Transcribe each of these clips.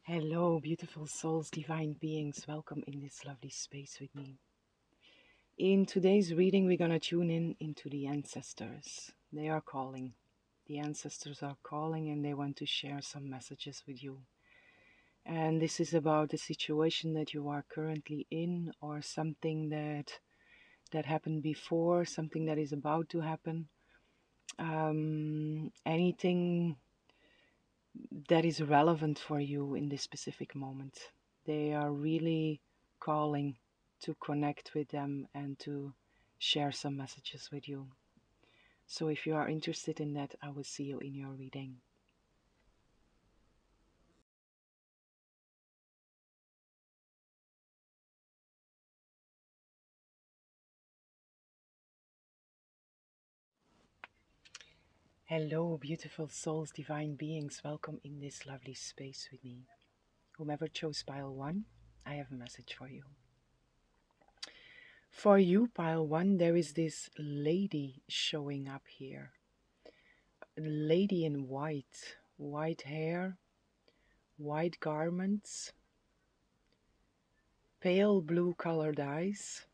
Hello, beautiful souls, divine beings. Welcome in this lovely space with me. In today's reading, we're going to tune in into the ancestors. They are calling. The ancestors are calling and they want to share some messages with you. And this is about the situation that you are currently in, or something that happened before, something that is about to happen. Anything that is relevant for you in this specific moment. They are really calling to connect with them and to share some messages with you. So if you are interested in that, I will see you in your reading. Hello, beautiful souls, divine beings. Welcome in this lovely space with me. Whomever chose pile 1, I have a message for you. For you, pile 1, there is this lady showing up here. A lady in white hair, white garments, pale blue colored eyes,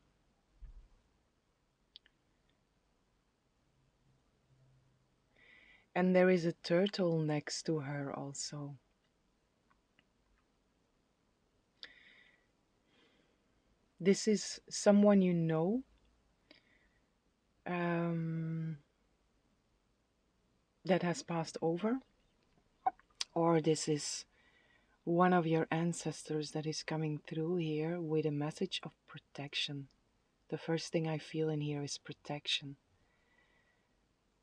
and there is a turtle next to her also. This is someone you know, that has passed over, or this is one of your ancestors that is coming through here with a message of protection. The first thing I feel in here is protection.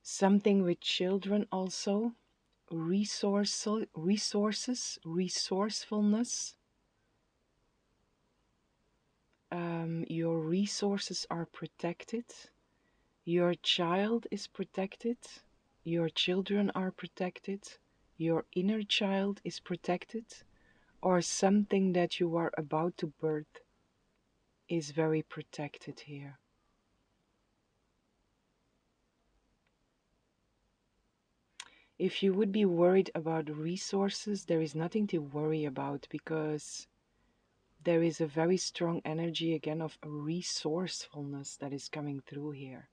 Something with children also, resources, resourcefulness. Your resources are protected. Your child is protected. Your children are protected. Your inner child is protected. Or something that you are about to birth is very protected here. If you would be worried about resources, there is nothing to worry about, because there is a very strong energy again of resourcefulness that is coming through here.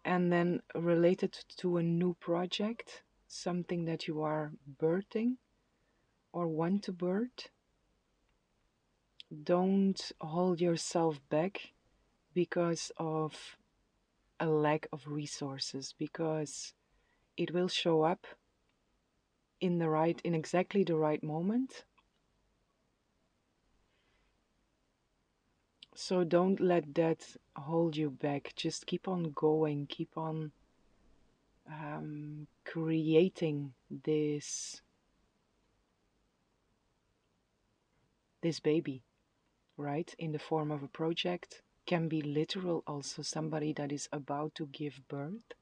And then related to a new project, something that you are birthing or want to birth, don't hold yourself back because of a lack of resources, because it will show up in exactly the right moment. So don't let that hold you back. Just keep on going, keep on creating this baby, right, in the form of a project. Can be literal also, somebody that is about to give birth,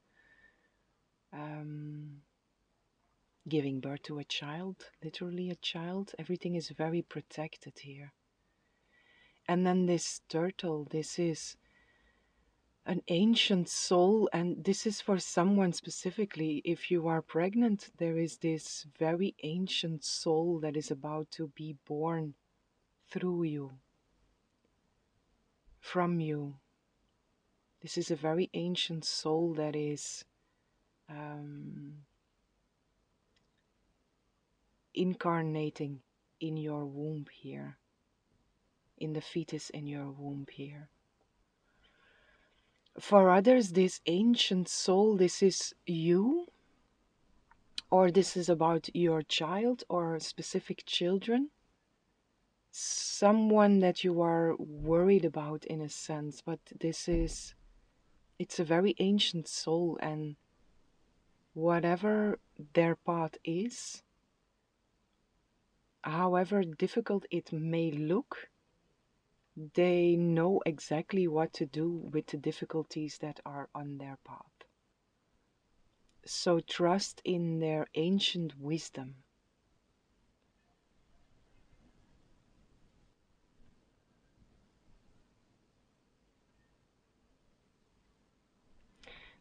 giving birth to a child, literally a child. Everything is very protected here. And then this turtle, this is an ancient soul, and this is for someone specifically. If you are pregnant, there is this very ancient soul that is about to be born through you, from you. This is a very ancient soul that is incarnating in your womb here, in the fetus in your womb here. For others, this ancient soul, this is you, or this is about your child or specific children, someone that you are worried about in a sense, but it's a very ancient soul, and whatever their path is, however difficult it may look, they know exactly what to do with the difficulties that are on their path. So trust in their ancient wisdom.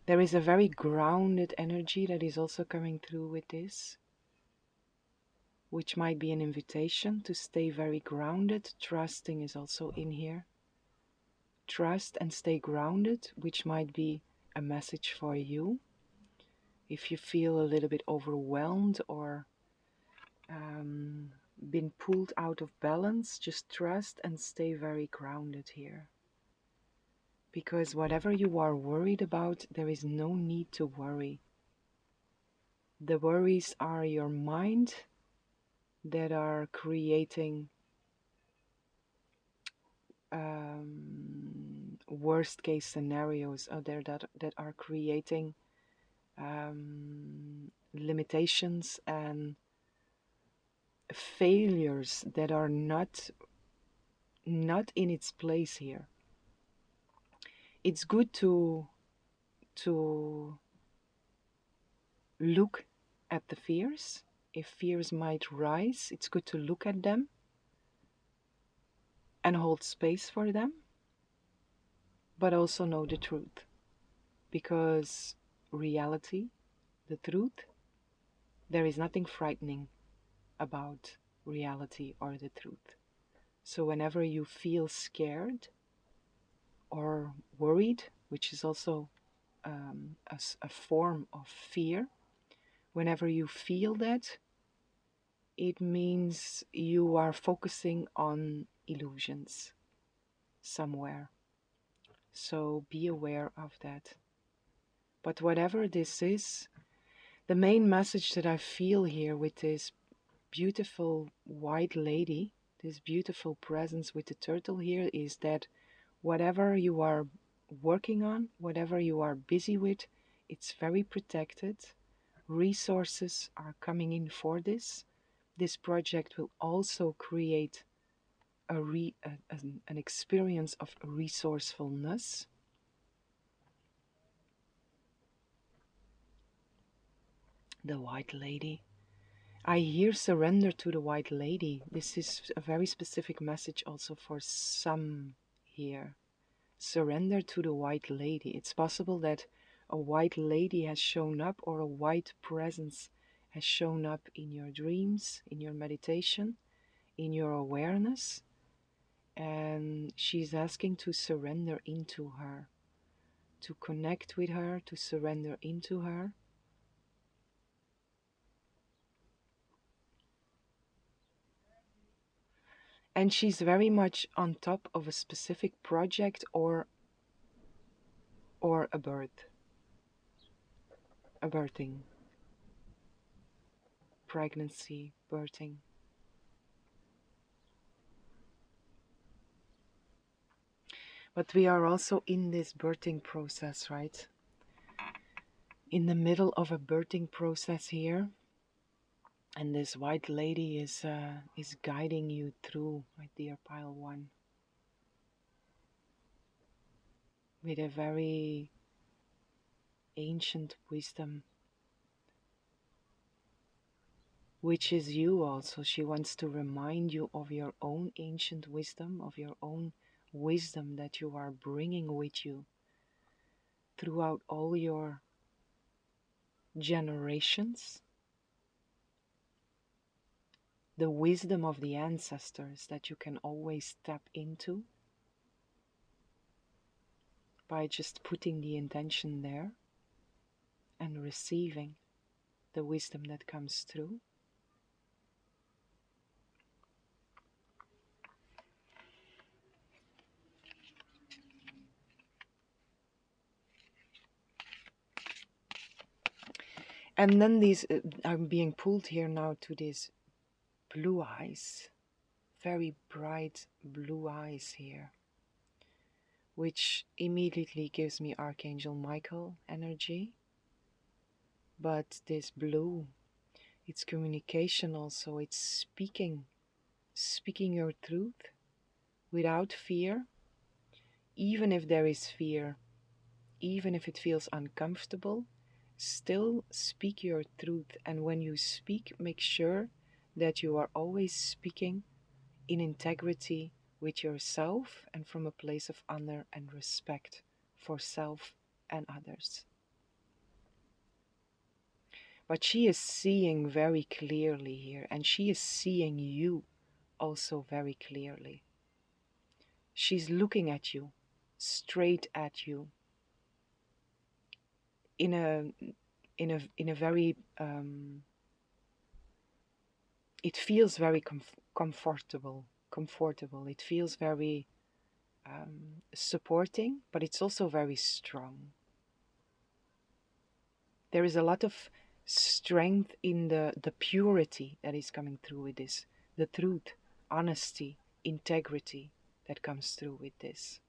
There is a very grounded energy that is also coming through with this. which might be an invitation to stay very grounded. Trusting is also in here. Trust and stay grounded, which might be a message for you. If you feel a little bit overwhelmed or been pulled out of balance, just trust and stay very grounded here. Because whatever you are worried about, there is no need to worry. The worries are your mind that are creating worst case scenarios, or that are creating limitations and failures that are not in its place here. It's good to look at the fears. If fears might rise, it's good to look at them and hold space for them, but also know the truth. Because reality, the truth, there is nothing frightening about reality or the truth. So whenever you feel scared or worried, which is also a form of fear, whenever you feel that, it means you are focusing on illusions somewhere. So be aware of that. But whatever this is, the main message that I feel here with this beautiful white lady, this beautiful presence with the turtle here, is that whatever you are working on, whatever you are busy with, it's very protected. Resources are coming in for this. This project will also create an experience of resourcefulness. The white lady. I hear surrender to the white lady. This is a very specific message also for some here. Surrender to the white lady. It's possible that a white lady has shown up, or a white presence has shown up in your dreams, in your meditation, in your awareness, and she's asking to surrender into her, to connect with her, to surrender into her. And she's very much on top of a specific project or a birthing, pregnancy, birthing. But we are also in this birthing process, right? In the middle of a birthing process here. And this white lady is guiding you through, my dear pile one, with a very ancient wisdom, which is you also. She wants to remind you of your own ancient wisdom, of your own wisdom that you are bringing with you throughout all your generations, the wisdom of the ancestors that you can always tap into by just putting the intention there and receiving the wisdom that comes through. And then these, I'm being pulled here now to these blue eyes, very bright blue eyes here, which immediately gives me Archangel Michael energy. But this blue, it's communication also, it's speaking your truth without fear, even if there is fear, even if it feels uncomfortable. Still speak your truth, and when you speak, make sure that you are always speaking in integrity with yourself and from a place of honor and respect for self and others. But she is seeing very clearly here, and she is seeing you also very clearly. She's looking at you, straight at you, in a very it feels very comfortable. It feels very supporting, but it's also very strong. There is a lot of strength in the purity that is coming through with this, the truth, honesty, integrity that comes through with this.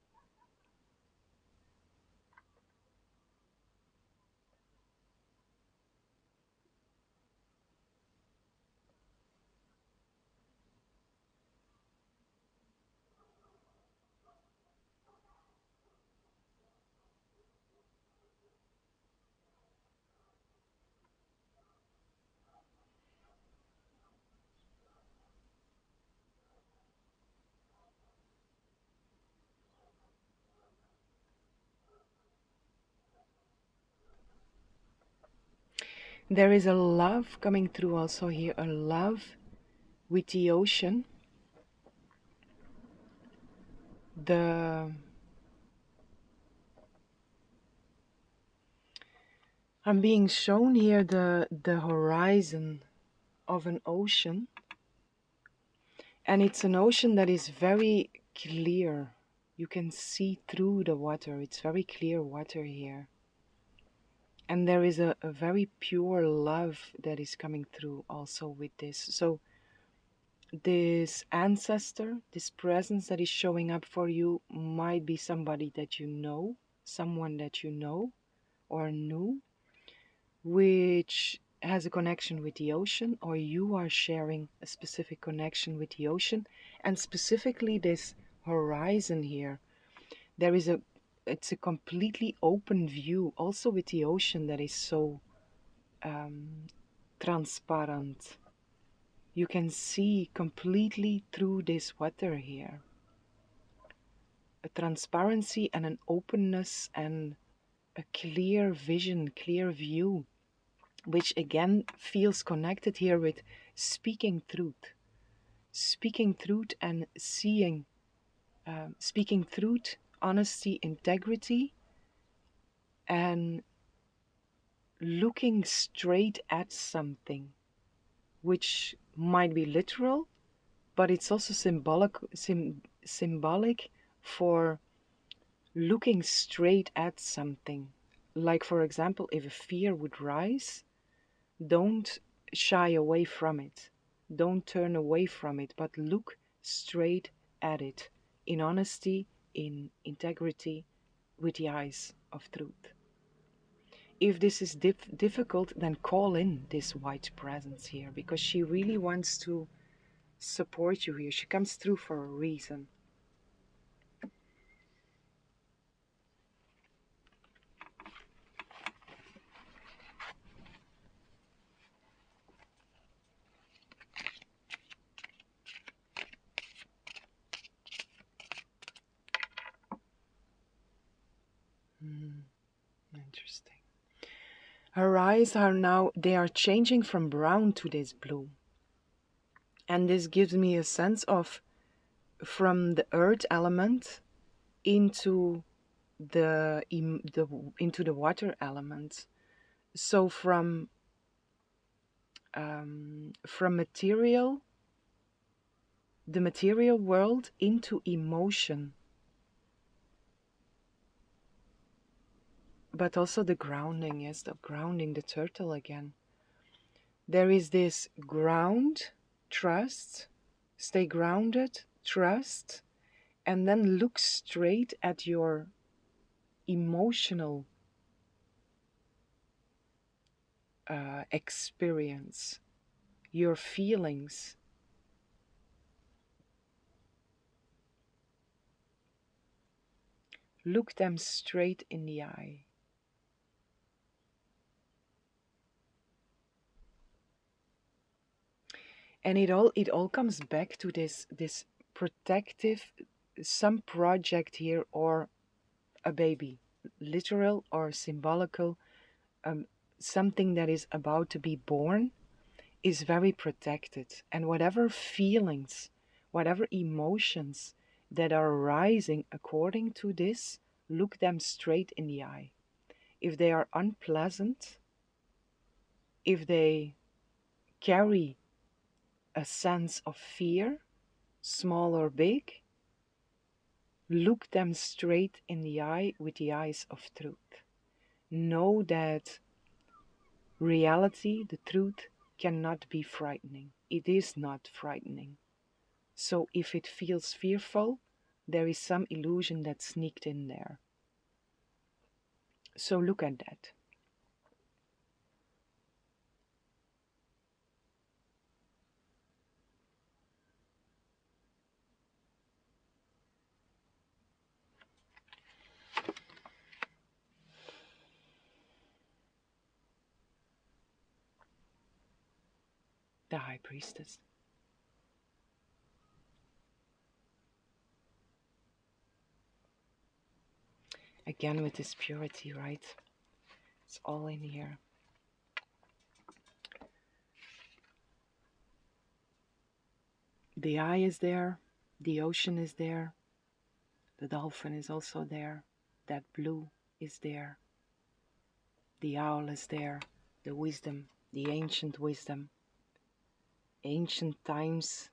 There is a love coming through also here, a love with the ocean. I'm being shown here the horizon of an ocean, and it's an ocean that is very clear. You can see through the water. It's very clear water here. And there is a very pure love that is coming through also with this. So this ancestor, this presence that is showing up for you might be somebody that you know, someone that you know or knew, which has a connection with the ocean, or you are sharing a specific connection with the ocean. And specifically this horizon here, there is it's a completely open view also with the ocean that is so transparent. You can see completely through this water here. A transparency and an openness and a clear vision, clear view, which again feels connected here with speaking truth. Speaking truth and seeing, speaking truth, honesty, integrity, and looking straight at something, which might be literal, but it's also symbolic for looking straight at something. Like, for example, if a fear would rise, don't shy away from it. Don't turn away from it, but look straight at it in honesty, in integrity, with the eyes of truth. If this is difficult, then call in this white presence here, because she really wants to support you here. She comes through for a reason. Interesting. Her eyes are now, they are changing from brown to this blue. And this gives me a sense of from the earth element into into the water element. So from material, the material world into emotion, but also the grounding. Yes, the grounding, the turtle again. There is this ground, trust, stay grounded, trust, and then look straight at your emotional experience, your feelings. Look them straight in the eye. And it all comes back to this protective, some project here, or a baby, literal or symbolical, something that is about to be born is very protected. And whatever feelings, whatever emotions that are arising according to this, look them straight in the eye. If they are unpleasant, if they carry a sense of fear, small or big, look them straight in the eye with the eyes of truth. Know that reality, the truth, cannot be frightening. It is not frightening. So if it feels fearful, there is some illusion that sneaked in there. So look at that. The High Priestess. Again with this purity, right? It's all in here. The eye is there, the ocean is there, the dolphin is also there, that blue is there, the owl is there, the wisdom, the ancient wisdom, ancient times.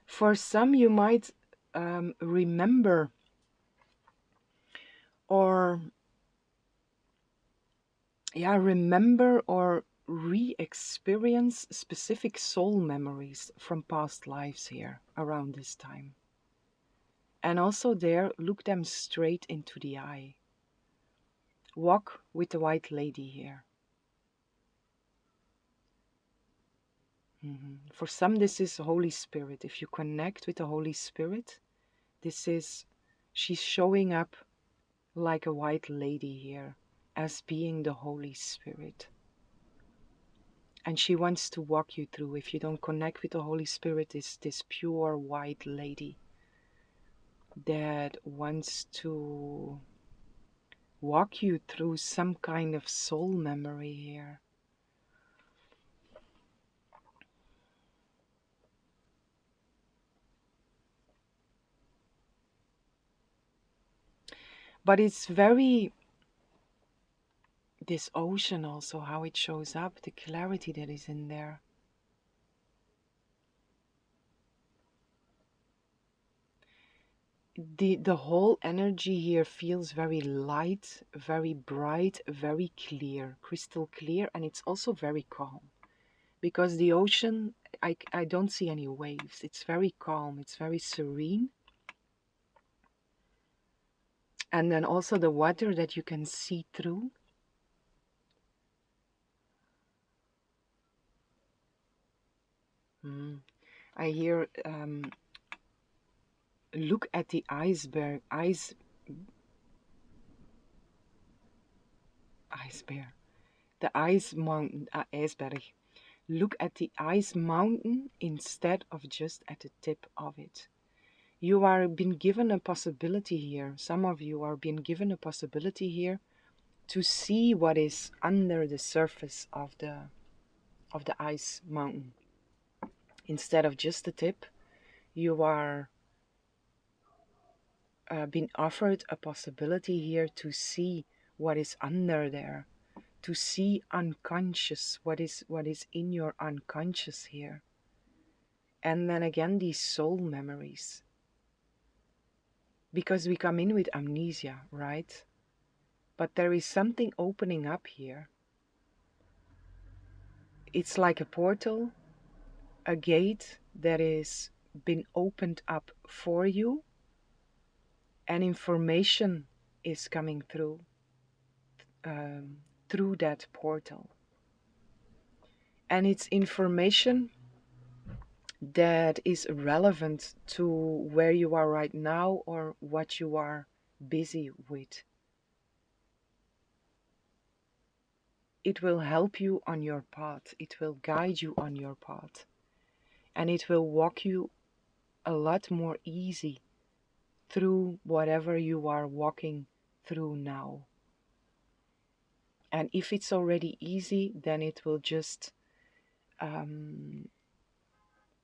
For some you might remember or re-experience specific soul memories from past lives here around this time. And also there, look them straight into the eye. Walk with the white lady here. For some, this is Holy Spirit. If you connect with the Holy Spirit, she's showing up like a white lady here as being the Holy Spirit. And she wants to walk you through. If you don't connect with the Holy Spirit, it's this pure white lady that wants to walk you through some kind of soul memory here. But it's very, this ocean also, how it shows up, the clarity that is in there. The whole energy here feels very light, very bright, very clear, crystal clear, and it's also very calm. Because the ocean, I don't see any waves. It's very calm, it's very serene. And then also the water that you can see through. I hear, look at the iceberg, the ice mountain, iceberg. Look at the ice mountain instead of just at the tip of it. You are being given a possibility here. Some of you are being given a possibility here to see what is under the surface of the ice mountain. Instead of just the tip, you are being offered a possibility here to see what is under there, to see unconscious, what is in your unconscious here. And then again, these soul memories. Because we come in with amnesia, right? But there is something opening up here. It's like a portal, a gate that is been opened up for you, and information is coming through that portal. And it's information that is relevant to where you are right now or what you are busy with. It will help you on your path. It will guide you on your path. And it will walk you a lot more easy through whatever you are walking through now. And if it's already easy, then it will just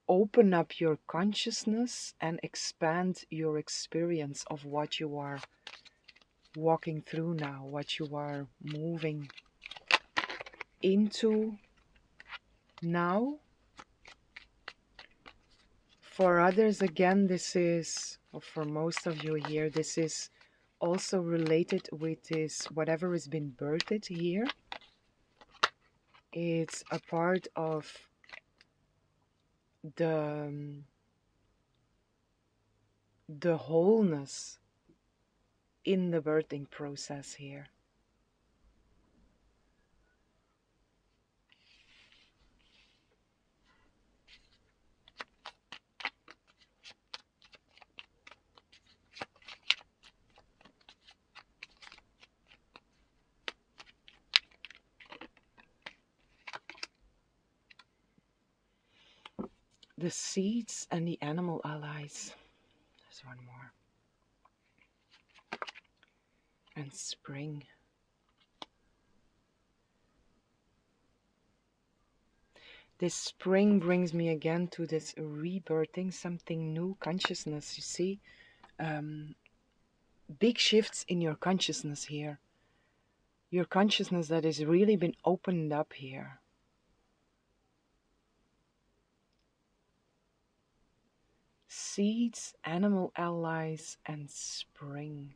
open up your consciousness and expand your experience of what you are walking through now, what you are moving into now. For others, again, this is, or for most of you here, this is also related with this, whatever has been birthed here. It's a part of the wholeness in the birthing process here. The seeds and the animal allies. There's one more. And spring. This spring brings me again to this rebirthing, something new, consciousness, you see. Big shifts in your consciousness here. Your consciousness that has really been opened up here. Seeds, animal allies, and spring.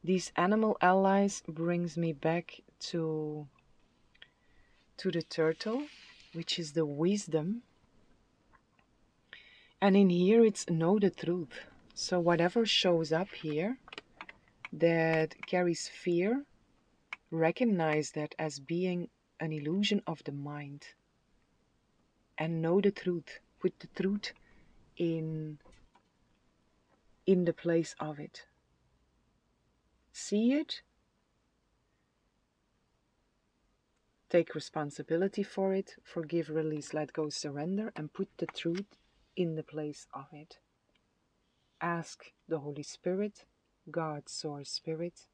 These animal allies brings me back to the turtle, which is the wisdom. And in here it's know the truth. So whatever shows up here that carries fear, recognize that as being an illusion of the mind. And know the truth. Put the truth in the place of it. See it. Take responsibility for it. Forgive, release, let go, surrender. And put the truth in the place of it. Ask the Holy Spirit, God, Source, Spirit,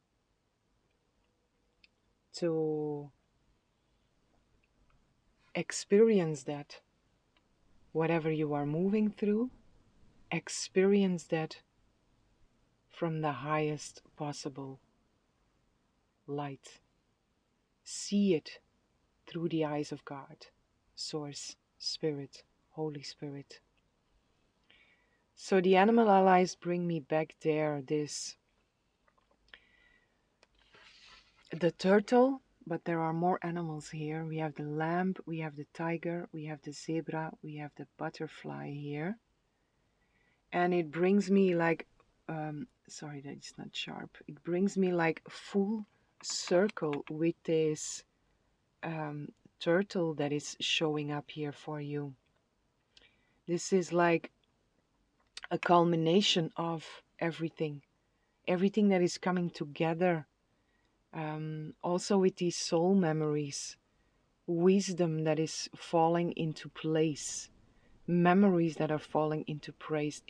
to experience that. Whatever you are moving through, experience that from the highest possible light. See it through the eyes of God, Source, Spirit, Holy Spirit. So the animal allies bring me back there, the turtle, but there are more animals here. We have the lamb, we have the tiger, we have the zebra, we have the butterfly here. And it brings me like, sorry, that's not sharp. It brings me like full circle with this turtle that is showing up here for you. This is like a culmination of everything that is coming together. Also with these soul memories, wisdom that is falling into place, memories that are falling into place,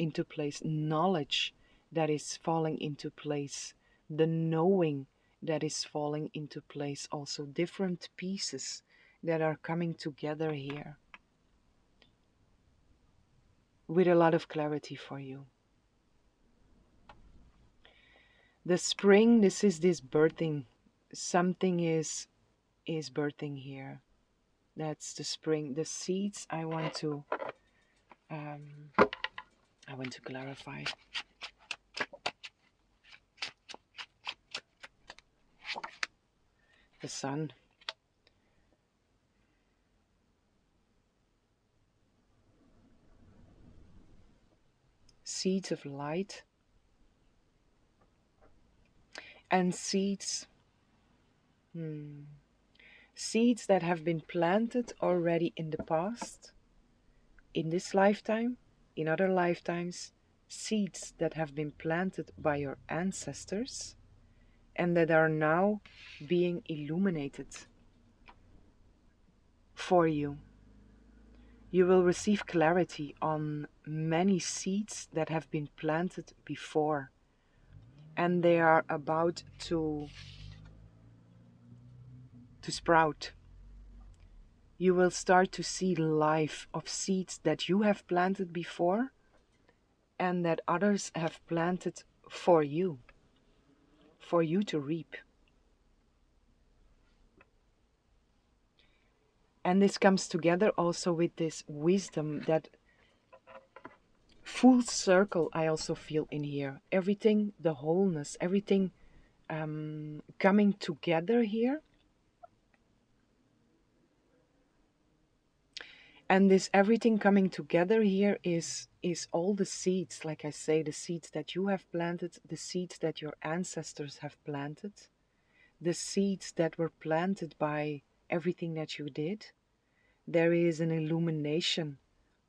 knowledge that is falling into place, the knowing that is falling into place, also different pieces that are coming together here with a lot of clarity for you. The spring, this is this birthing. Something is birthing here. That's the spring. The seeds I want to clarify. The sun. Seeds of light. And seeds. Seeds that have been planted already in the past, in this lifetime, in other lifetimes, seeds that have been planted by your ancestors and that are now being illuminated for you. You will receive clarity on many seeds that have been planted before, and they are about to sprout. You will start to see life of seeds that you have planted before and that others have planted for you to reap. And this comes together also with this wisdom that full circle I also feel in here. Everything, the wholeness, everything coming together here. And this everything coming together here is all the seeds, like I say, the seeds that you have planted, the seeds that your ancestors have planted, the seeds that were planted by everything that you did. There is an illumination,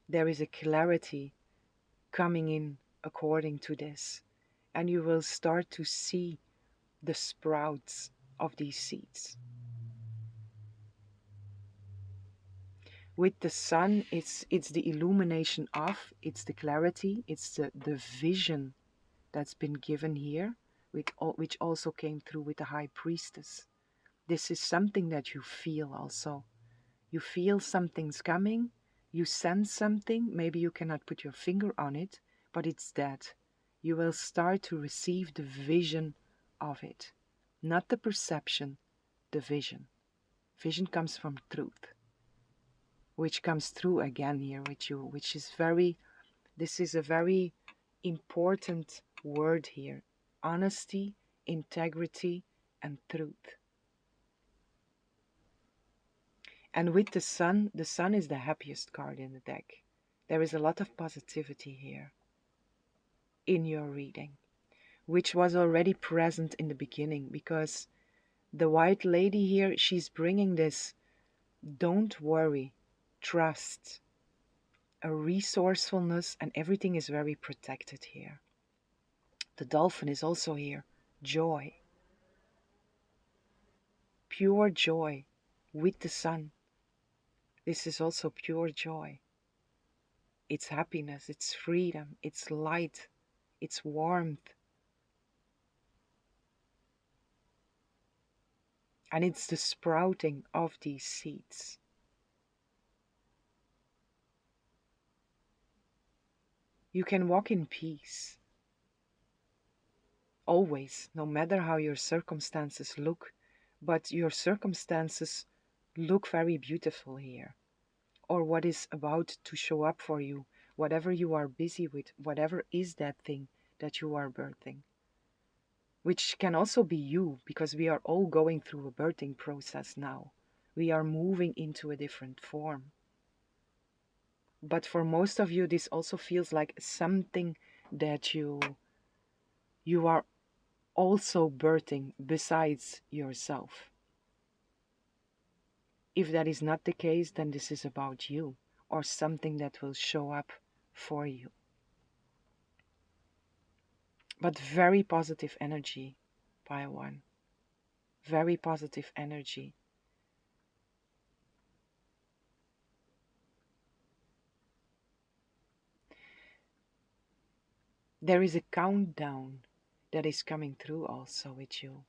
there is a clarity coming in according to this. And you will start to see the sprouts of these seeds. With the sun, it's the illumination of, it's the clarity, it's the vision that's been given here, which also came through with the high priestess. This is something that you feel also. You feel something's coming, you sense something, maybe you cannot put your finger on it, but it's that. You will start to receive the vision of it. Not the perception, the vision. Vision comes from truth, which comes through again here with you, which is this is a very important word here. Honesty, integrity, and truth. And with the sun is the happiest card in the deck. There is a lot of positivity here in your reading, which was already present in the beginning, because the white lady here, she's bringing this, don't worry, trust, a resourcefulness, and everything is very protected here. The dolphin is also here, joy, pure joy with the sun. This is also pure joy. It's happiness, it's freedom, it's light, it's warmth. And it's the sprouting of these seeds. You can walk in peace. Always, no matter how your circumstances look, but your circumstances look very beautiful here. Or what is about to show up for you, whatever you are busy with, whatever is that thing that you are birthing. Which can also be you, because we are all going through a birthing process now. We are moving into a different form. But for most of you, this also feels like something that you are also birthing besides yourself. If that is not the case, then this is about you, or something that will show up for you. But very positive energy, pile one. Very positive energy. There is a countdown that is coming through also with you.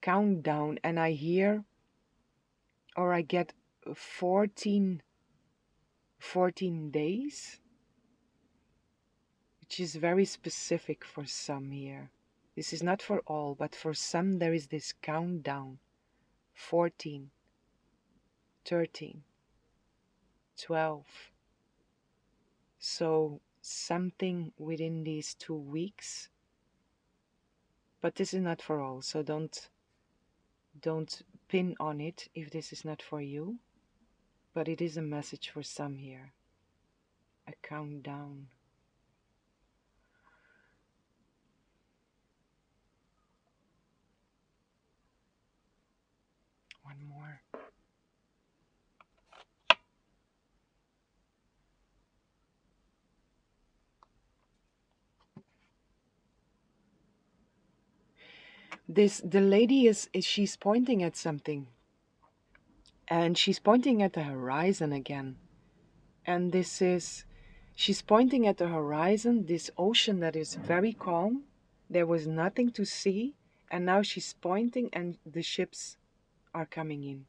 Countdown, and I hear, or I get 14 days, which is very specific for some here. This is not for all, but for some there is this countdown. 14, 13, 12. So something within these 2 weeks. But this is not for all, so don't pin on it if this is not for you. But it is a message for some here. A countdown. One more. The lady is she's pointing at something. And she's pointing at the horizon again. And she's pointing at the horizon, this ocean that is very calm. There was nothing to see. And now she's pointing and the ships are coming in,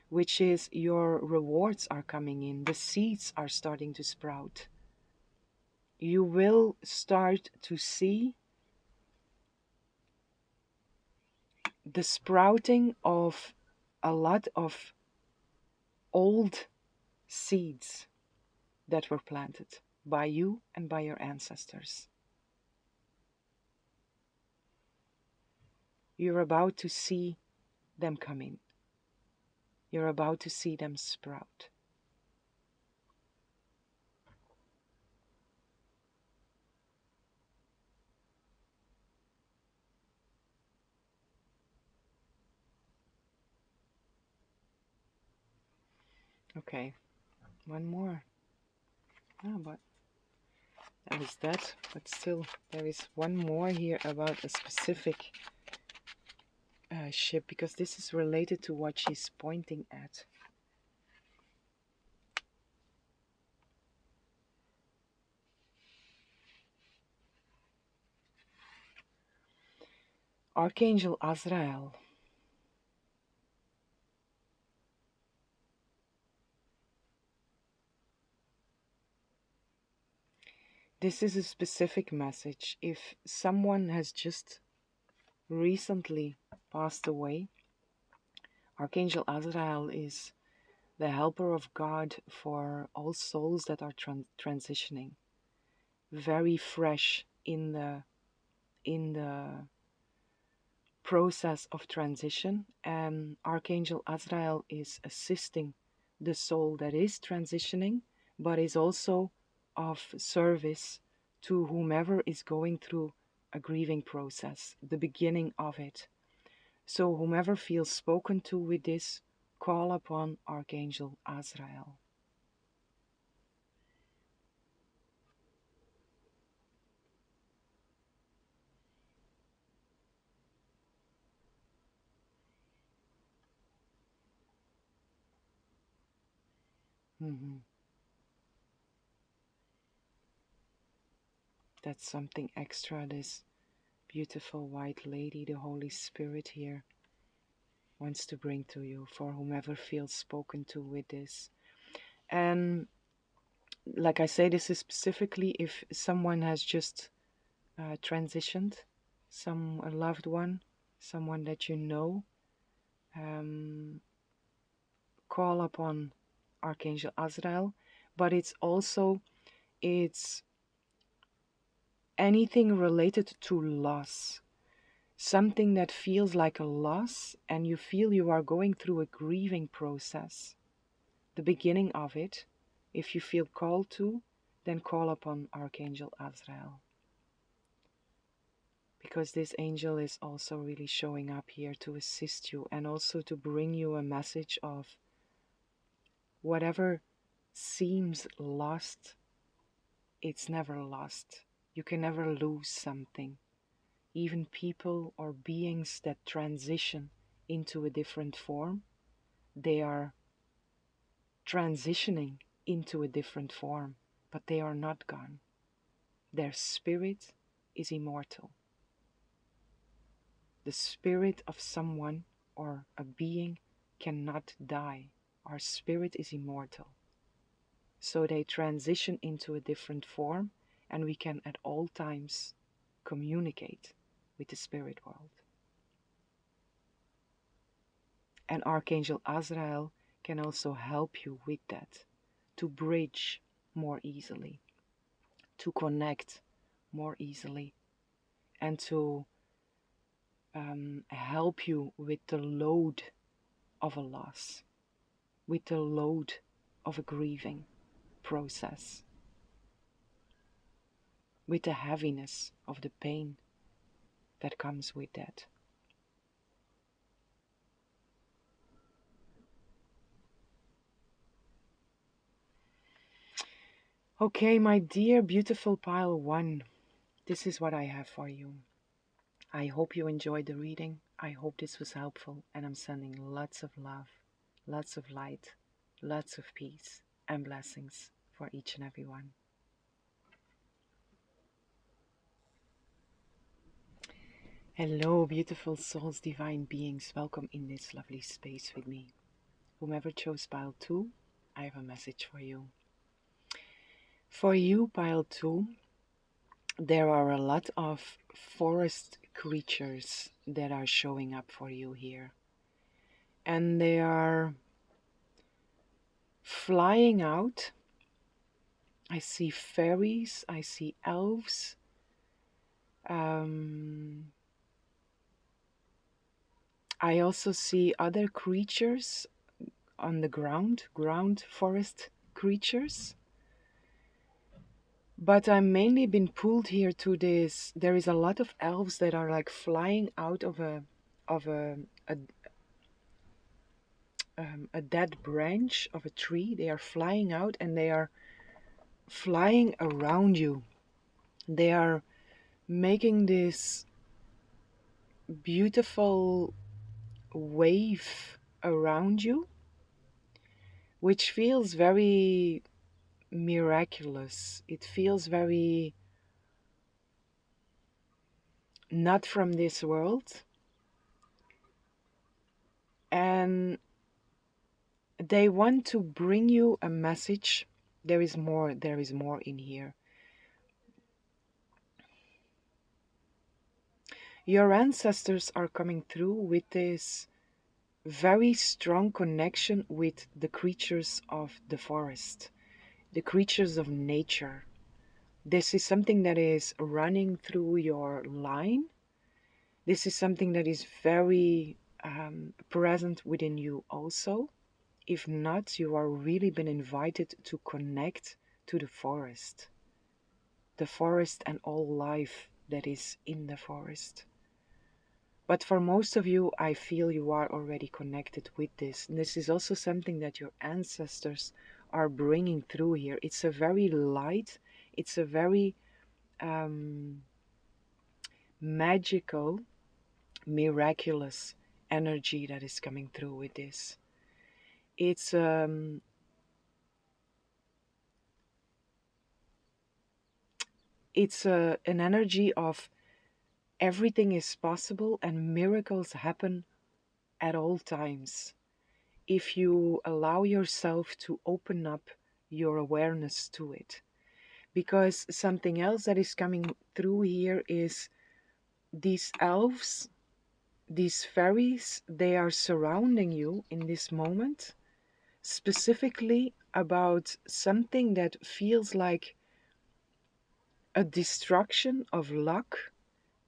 which is your rewards are coming in. The seeds are starting to sprout. You will start to see the sprouting of a lot of old seeds that were planted by you and by your ancestors. You're about to see them come in. You're about to see them sprout. Okay, one more. Ah, but that is that. But still, there is one more here about a specific ship, because this is related to what she's pointing at. Archangel Azrael. This is a specific message. If someone has just recently passed away, Archangel Azrael is the helper of God for all souls that are transitioning. Very fresh in the process of transition. Archangel Azrael is assisting the soul that is transitioning, but is also of service to whomever is going through a grieving process, the beginning of it. So whomever feels spoken to with this, call upon Archangel Azrael. Mhm. That's something extra, this beautiful white lady, the Holy Spirit here, wants to bring to you for whomever feels spoken to with this. And like I say, this is specifically if someone has just transitioned, a loved one, someone that you know, um, call upon Archangel Azrael. But it's anything related to loss, something that feels like a loss, and you feel you are going through a grieving process. The beginning of it, if you feel called to, then call upon Archangel Azrael. Because this angel is also really showing up here to assist you and also to bring you a message of whatever seems lost, it's never lost. You can never lose something. Even people or beings that transition into a different form, they are transitioning into a different form, but they are not gone. Their spirit is immortal. The spirit of someone or a being cannot die. Our spirit is immortal. So they transition into a different form, and we can at all times communicate with the spirit world. And Archangel Azrael can also help you with that, to bridge more easily, to connect more easily, and to help you with the load of a loss, with the load of a grieving process, with the heaviness of the pain that comes with that. Okay, my dear beautiful pile one, this is what I have for you. I hope you enjoyed the reading. I hope this was helpful, and I'm sending lots of love, lots of light, lots of peace and blessings for each and every one. Hello, beautiful souls, divine beings. Welcome in this lovely space with me. Whomever chose pile 2, I have a message for you. For you, pile 2, there are a lot of forest creatures that are showing up for you here. And they are flying out. I see fairies, I see elves. I also see other creatures on the ground forest creatures. But I'm mainly been pulled here to this. There is a lot of elves that are like flying out of a dead branch of a tree. They are flying out and they are flying around you. They are making this beautiful wave around you, which feels very miraculous. It feels very not from this world. And they want to bring you a message. There is more in here. Your ancestors are coming through with this very strong connection with the creatures of the forest, the creatures of nature. This is something that is running through your line. This is something that is very present within you also. If not, you are really been invited to connect to the forest and all life that is in the forest. But for most of you, I feel you are already connected with this. And this is also something that your ancestors are bringing through here. It's a very light, it's a very magical, miraculous energy that is coming through with this. It's an energy of everything is possible and miracles happen at all times if you allow yourself to open up your awareness to it. Because something else that is coming through here is these elves, these fairies, they are surrounding you in this moment, specifically about something that feels like a destruction of luck,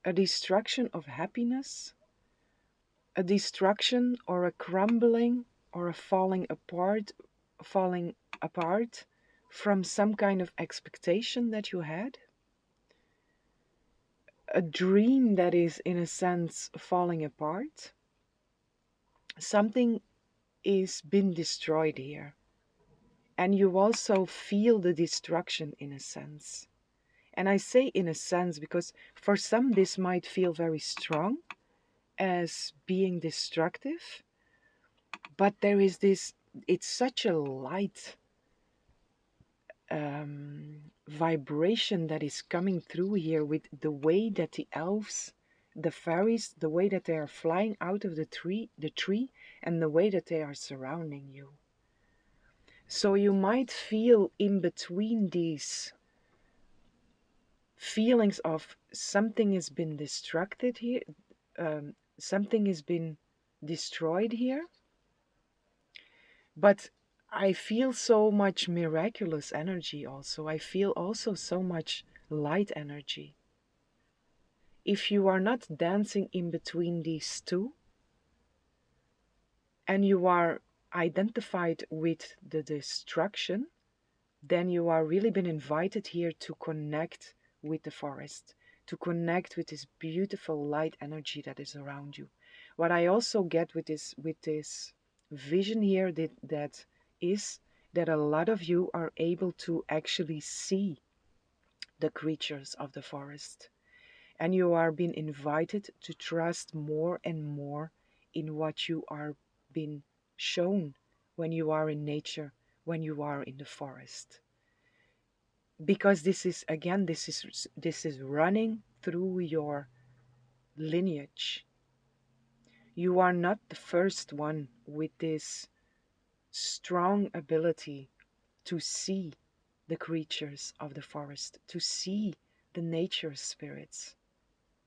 a destruction of happiness, a destruction or a crumbling or a falling apart from some kind of expectation that you had, a dream that is in a sense falling apart. Something is been destroyed here, and you also feel the destruction in a sense. And I say in a sense because for some this might feel very strong as being destructive, but there is this, it's such a light vibration that is coming through here with the way that the elves, the fairies, the way that they are flying out of the tree, and the way that they are surrounding you. So you might feel in between these feelings of something has been destructed here, something has been destroyed here, but I feel so much miraculous energy also. I feel also so much light energy. If you are not dancing in between these two, and you are identified with the destruction, then you are really been invited here to connect with the forest, to connect with this beautiful light energy that is around you. What I also get with this vision here that is that a lot of you are able to actually see the creatures of the forest, and you are being invited to trust more and more in what you are being shown when you are in nature, when you are in the forest. Because this is, again, this is running through your lineage. You are not the first one with this strong ability to see the creatures of the forest, to see the nature spirits.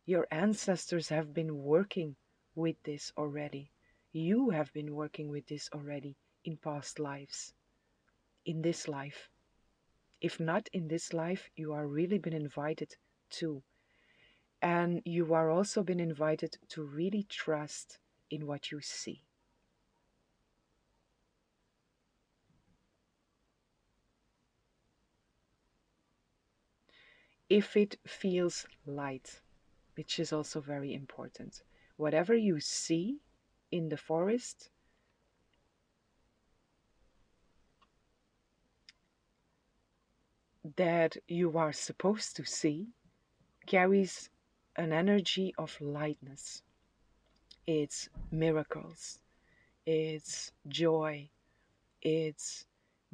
Your ancestors have been working with this already. You have been working with this already in past lives, in this life. If not in this life, you are really been invited to. And you are also been invited to really trust in what you see. If it feels light, which is also very important. Whatever you see in the forest, that you are supposed to see, carries an energy of lightness. It's miracles, it's joy, it's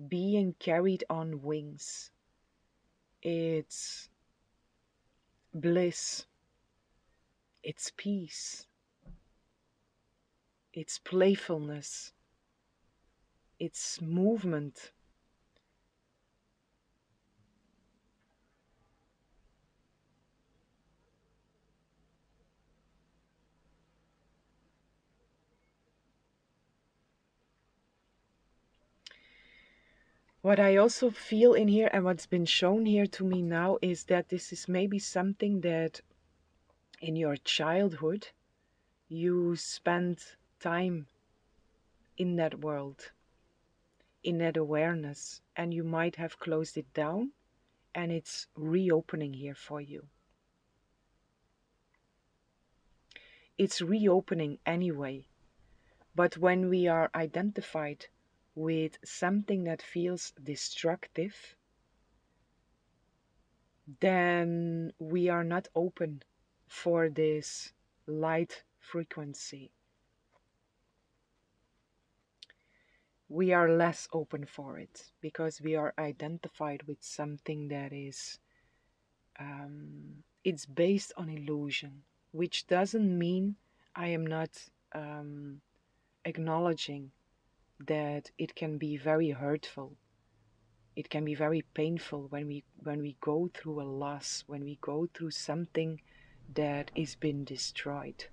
being carried on wings, it's bliss, it's peace, it's playfulness, it's movement. What I also feel in here, and what's been shown here to me now, is that this is maybe something that in your childhood you spent time in that world, in that awareness, and you might have closed it down, and it's reopening here for you. It's reopening anyway, but when we are identified with something that feels destructive, then we are not open for this light frequency. We are less open for it because we are identified with something that is it's based on illusion, which doesn't mean I am not acknowledging that it can be very hurtful. It can be very painful when we go through a loss, when we go through something that is been destroyed,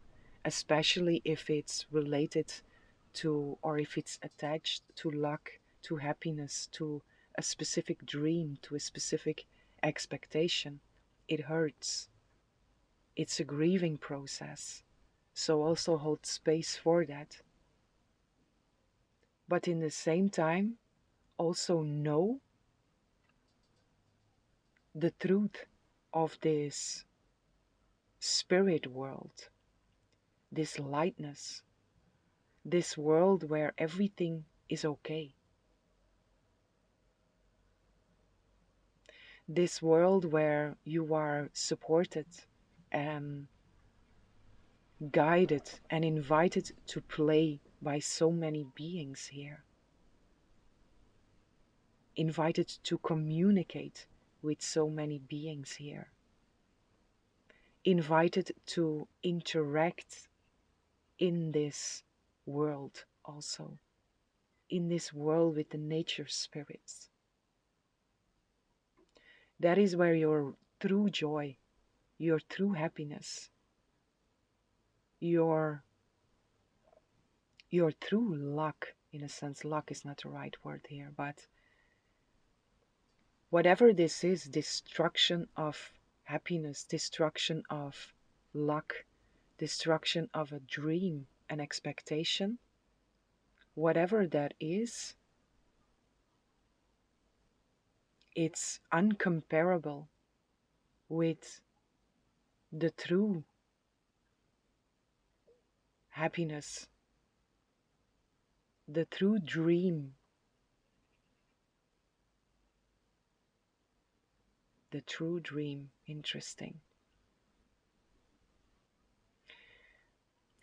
especially if it's related to, or if it's attached to luck, to happiness, to a specific dream, to a specific expectation. It hurts. It's a grieving process. So also hold space for that. But in the same time, also know the truth of this spirit world, this lightness, this world where everything is okay, this world where you are supported and guided and invited to play by so many beings here, invited to communicate with so many beings here, invited to interact in this world also, in this world with the nature spirits. That is where your true joy, your true happiness, your true luck, in a sense, luck is not the right word here, but whatever this is, destruction of happiness, destruction of luck, destruction of a dream, an expectation, whatever that is, it's uncomparable with the true happiness, the true dream, the true dream. Interesting.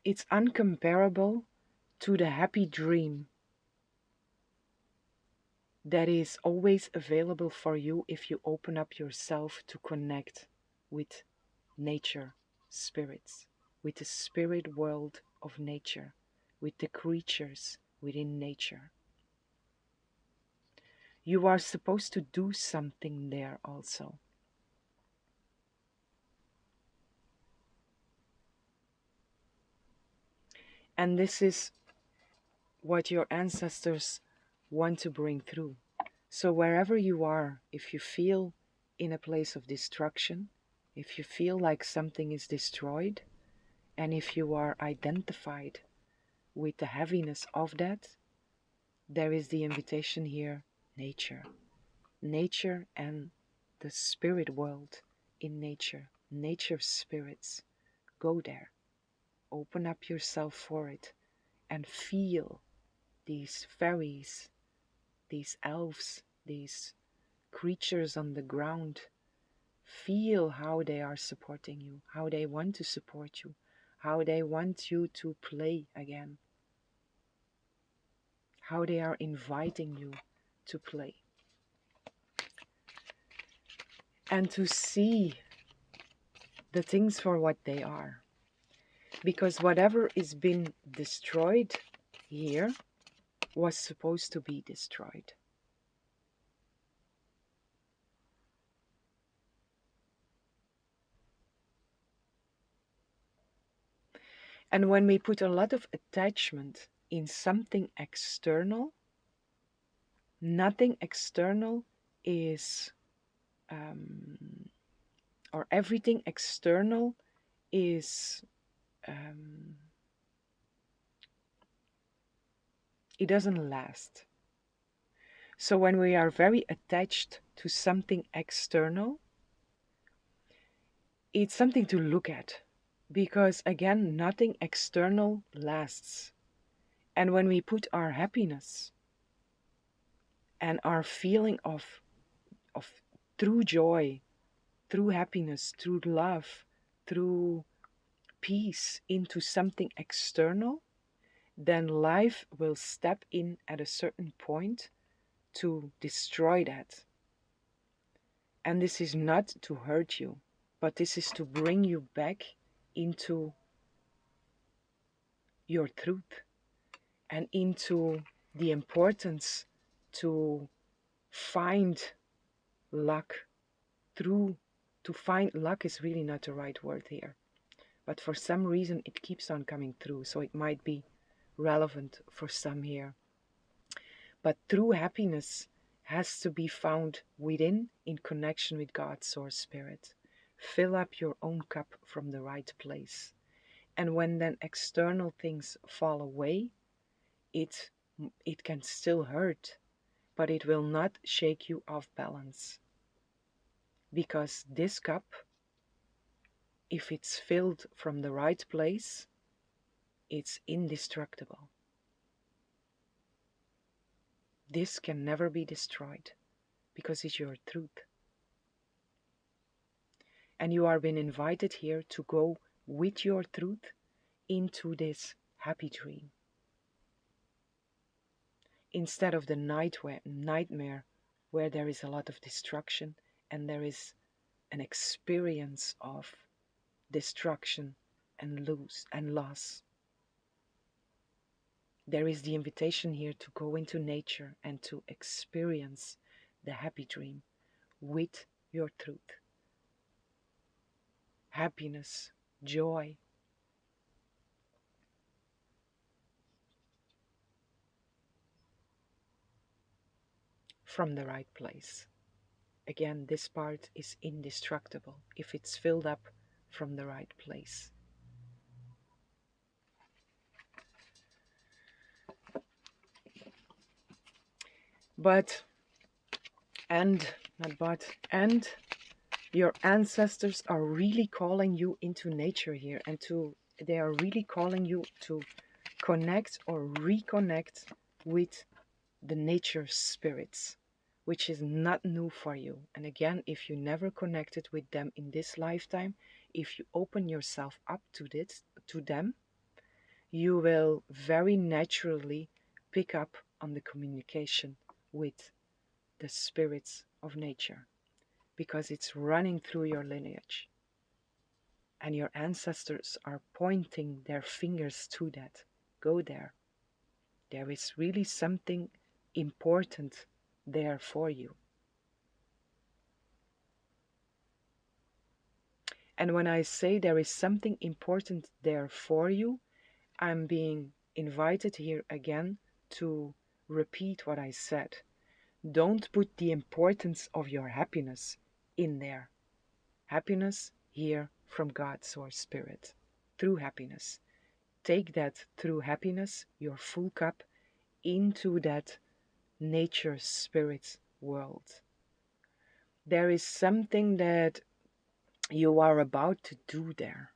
It's uncomparable to the happy dream that is always available for you if you open up yourself to connect with nature, spirits, with the spirit world of nature, with the creatures within nature. You are supposed to do something there also. And this is what your ancestors want to bring through. So wherever you are, if you feel in a place of destruction, if you feel like something is destroyed, and if you are identified with the heaviness of that, there is the invitation here, nature. Nature and the spirit world in nature, nature spirits. Go there, open up yourself for it, and feel these fairies, these elves, these creatures on the ground. Feel how they are supporting you, how they want to support you, how they want you to play again, how they are inviting you to play. And to see the things for what they are. Because whatever is been destroyed here was supposed to be destroyed. And when we put a lot of attachment in something external, nothing external is, or everything external is, it doesn't last. So when we are very attached to something external, it's something to look at. Because again, nothing external lasts. And when we put our happiness and our feeling of true joy, true happiness, true love, true peace into something external, then life will step in at a certain point to destroy that. And this is not to hurt you, but this is to bring you back into your truth and into the importance to find luck through. To find luck is really not the right word here, but for some reason it keeps on coming through, so it might be relevant for some here. But true happiness has to be found within, in connection with God's source spirit. Fill up your own cup from the right place. And when then external things fall away, it can still hurt, but it will not shake you off balance. Because this cup, if it's filled from the right place, it's indestructible. This can never be destroyed because it's your truth. And you are being invited here to go with your truth into this happy dream. Instead of the nightmare where there is a lot of destruction and there is an experience of destruction and loss. There is the invitation here to go into nature and to experience the happy dream with your truth. Happiness, joy. From the right place. Again, this part is indestructible if it's filled up from the right place. And your ancestors are really calling you into nature here, and they are really calling you to connect or reconnect with the nature spirits, which is not new for you. And again, if you never connected with them in this lifetime, if you open yourself up to them, you will very naturally pick up on the communication with the spirits of nature, because it's running through your lineage. And your ancestors are pointing their fingers to that. Go there. There is really something important there for you. And when I say there is something important there for you, I'm being invited here again to repeat what I said. Don't put the importance of your happiness in there. Happiness here from God, Source Spirit, through happiness. Take that through happiness, your full cup, into that nature spirit world. There is something that you are about to do there.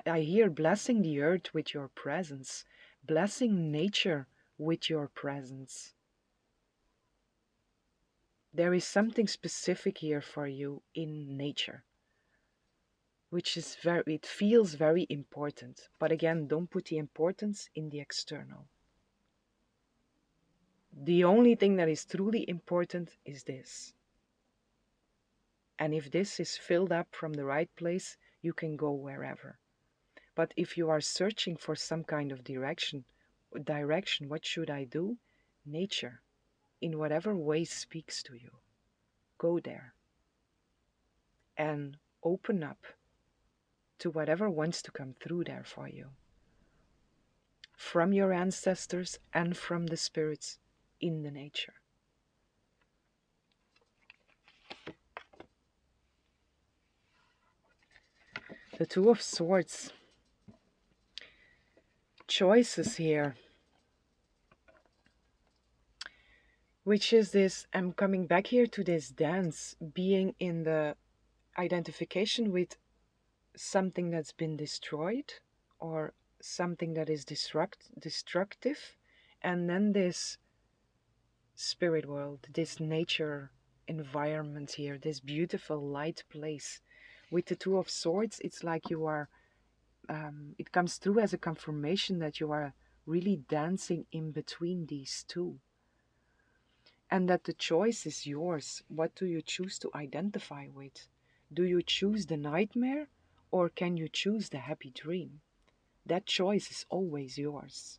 I hear blessing the earth with your presence, blessing nature with your presence. There is something specific here for you in nature, which is it feels very important. But again, don't put the importance in the external. The only thing that is truly important is this. And if this is filled up from the right place, you can go wherever. But if you are searching for some kind of direction, what should I do? Nature, in whatever way speaks to you. Go there and open up to whatever wants to come through there for you. From your ancestors and from the spirits in the nature. The Two of Swords. Choices here. Which is this, I'm coming back here to this dance, being in the identification with something that's been destroyed or something that is destructive, and then this spirit world, this nature environment here, this beautiful light place. With the Two of Swords, it's like you are, it comes through as a confirmation that you are really dancing in between these two. And that the choice is yours. What do you choose to identify with? Do you choose the nightmare, or can you choose the happy dream? That choice is always yours.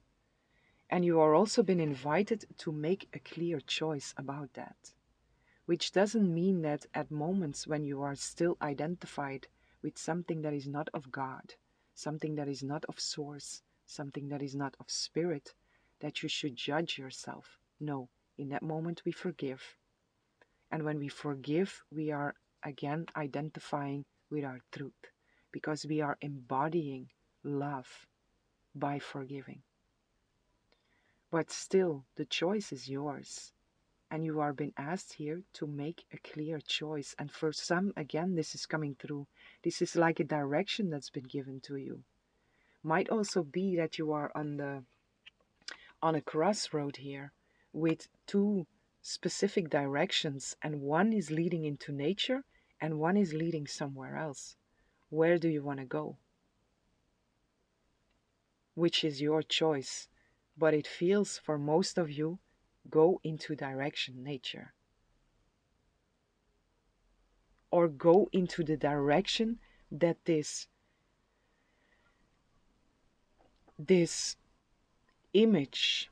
And you are also been invited to make a clear choice about that. Which doesn't mean that at moments when you are still identified with something that is not of God, something that is not of source, something that is not of spirit, that you should judge yourself. No, in that moment we forgive. And when we forgive, we are again identifying with our truth, because we are embodying love by forgiving. But still, the choice is yours. And you are being asked here to make a clear choice. And for some, again, this is coming through. This is like a direction that's been given to you. Might also be that you are on a crossroad here with two specific directions, and one is leading into nature and one is leading somewhere else. Where do you want to go? Which is your choice. But it feels for most of you, go into direction nature. Or go into the direction that this image,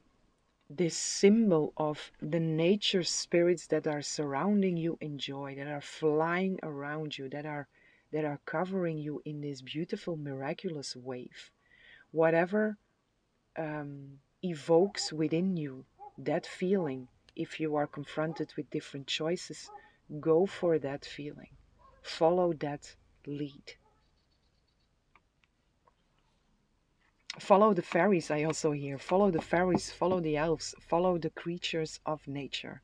this symbol of the nature spirits that are surrounding you in joy, that are flying around you, that are covering you in this beautiful, miraculous wave. Whatever evokes within you that feeling, if you are confronted with different choices, go for that feeling. Follow that lead. Follow the fairies, I also hear. Follow the fairies, follow the elves, follow the creatures of nature.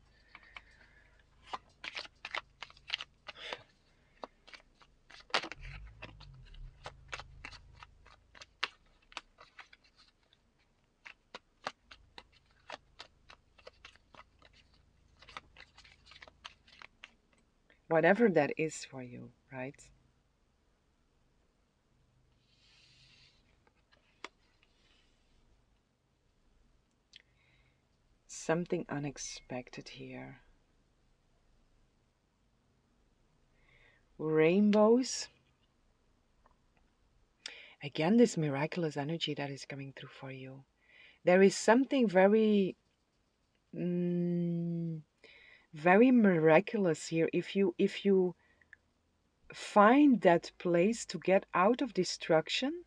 Whatever that is for you, right? something unexpected here. Rainbows. Again, this miraculous energy that is coming through for you. There is something very, very miraculous here. If you find that place to get out of destruction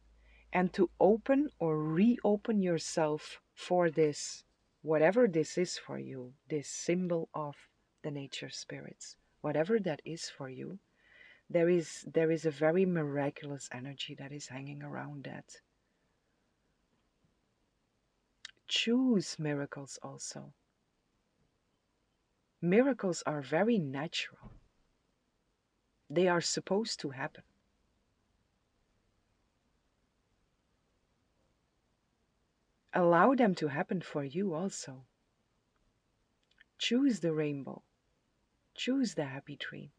and to open or reopen yourself for this, whatever this is for you, this symbol of the nature spirits, whatever that is for you, there is a very miraculous energy that is hanging around that. Choose miracles also. Miracles are very natural. They are supposed to happen. Allow them to happen for you also. Choose the rainbow. Choose the happy dream.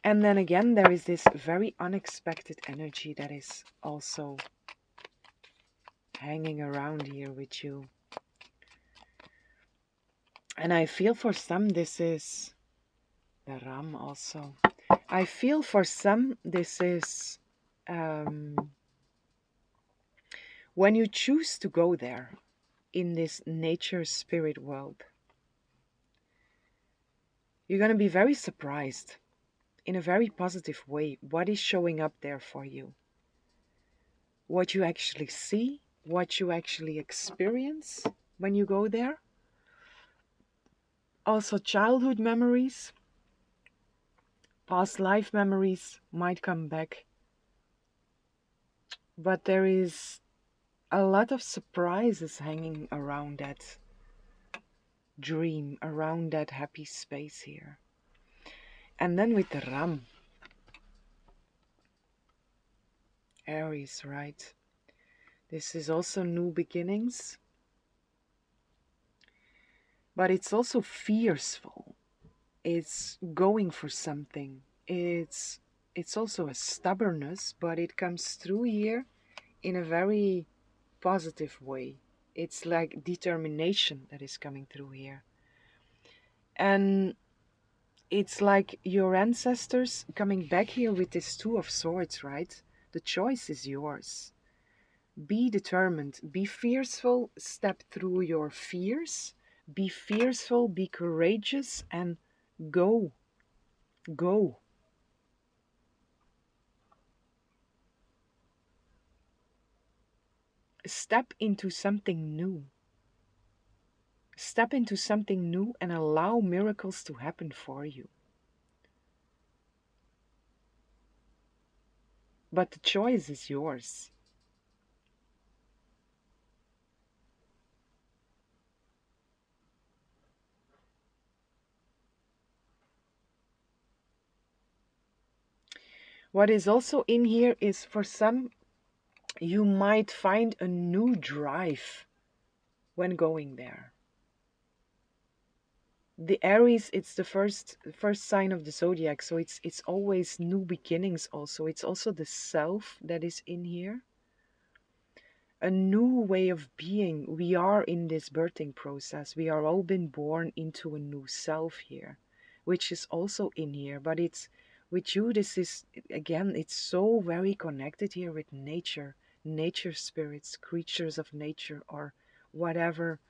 And then again, there is this very unexpected energy that is also hanging around here with you. And I feel for some this is the Ram also. I feel for some this is when you choose to go there in this nature spirit world, you're going to be very surprised in a very positive way what is showing up there for you. What you actually see, what you actually experience when you go there. Also childhood memories, past life memories might come back. But there is a lot of surprises hanging around that dream, around that happy space here. And then with the Ram, Aries, right? This is also new beginnings. But it's also fearful. It's going for something. It's also a stubbornness, but it comes through here in a very positive way. It's like determination that is coming through here. And it's like your ancestors coming back here with this Two of Swords, right? The choice is yours. Be determined, be fearful, step through your fears, be fearful, be courageous, and go. Go. Step into something new. Step into something new and allow miracles to happen for you. But the choice is yours. What is also in here is for some, you might find a new drive when going there. The Aries, it's the first sign of the zodiac, so it's always new beginnings also. It's also the self that is in here. A new way of being. We are in this birthing process. We are all been born into a new self here, which is also in here. But it's with you, this is, again, it's so very connected here with nature, nature spirits, creatures of nature, or whatever,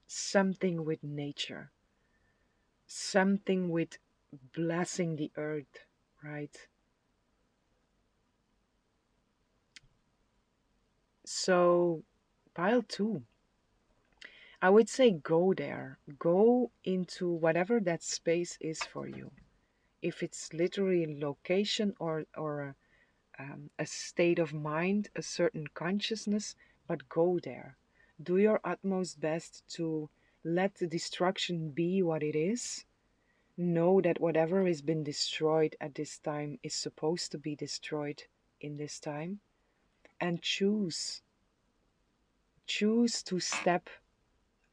something with nature. Something with blessing the earth, right? So, pile 2. I would say go there. Go into whatever that space is for you. If it's literally a location or a state of mind, a certain consciousness, but go there. Do your utmost best to let the destruction be what it is. Know that whatever has been destroyed at this time is supposed to be destroyed in this time. And choose to step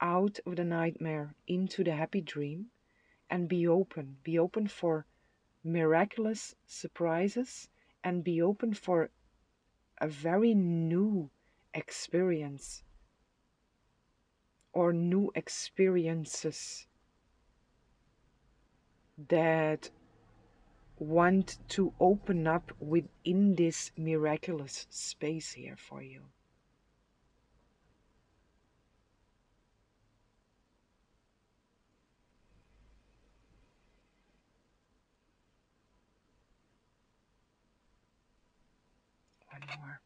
out of the nightmare into the happy dream and be open for miraculous surprises, and be open for a very new experience or new experiences that want to open up within this miraculous space here for you. One more.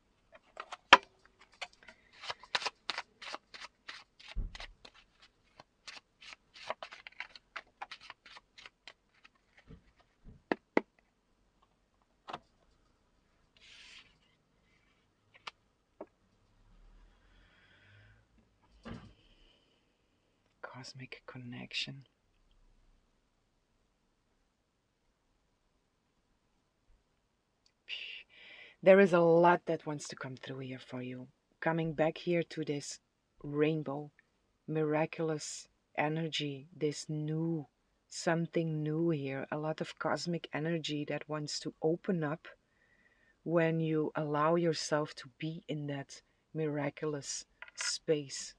Cosmic connection. There is a lot that wants to come through here for you. Coming back here to this rainbow, miraculous energy, this new, something new here, a lot of cosmic energy that wants to open up when you allow yourself to be in that miraculous space.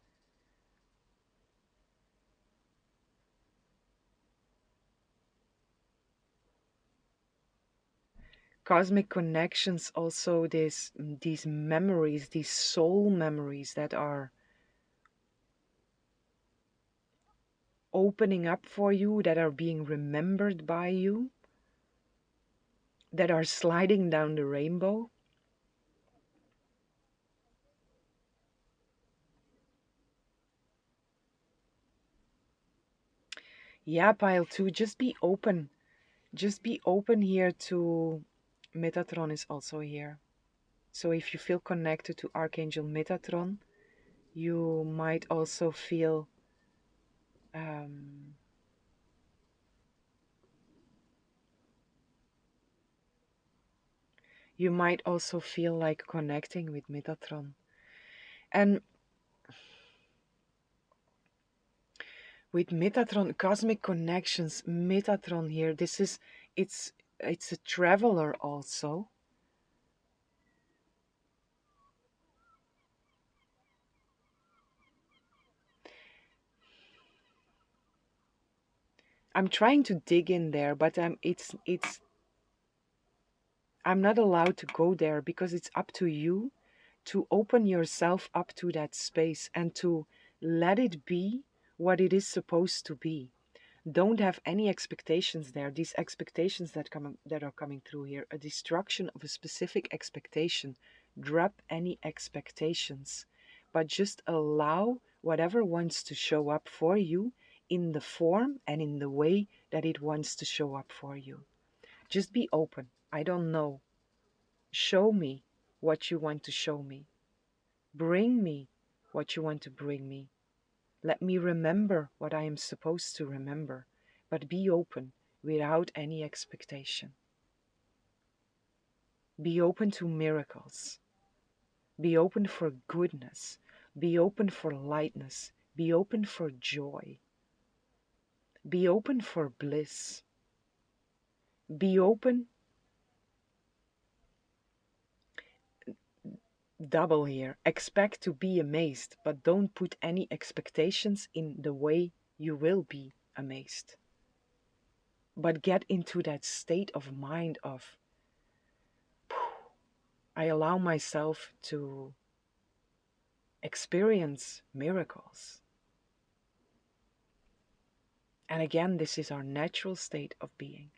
Cosmic connections, also these memories, these soul memories that are opening up for you, that are being remembered by you, that are sliding down the rainbow. Yeah, pile 2, just be open. Just be open here to Metatron is also here. So if you feel connected to Archangel Metatron, you might also feel um, like connecting with Metatron. And with Metatron, cosmic connections, Metatron here, it's a traveler also. I'm trying to dig in there, but I'm not allowed to go there because it's up to you to open yourself up to that space and to let it be what it is supposed to be. Don't have any expectations there. These expectations that are coming through here, a destruction of a specific expectation. Drop any expectations, but just allow whatever wants to show up for you in the form and in the way that it wants to show up for you. Just be open. I don't know. Show me what you want to show me. Bring me what you want to bring me. Let me remember what I am supposed to remember, but be open without any expectation. Be open to miracles. Be open for goodness. Be open for lightness. Be open for joy. Be open for bliss. Be open, double here. Expect to be amazed, but don't put any expectations in the way you will be amazed. But get into that state of mind of, I allow myself to experience miracles. And again, this is our natural state of being.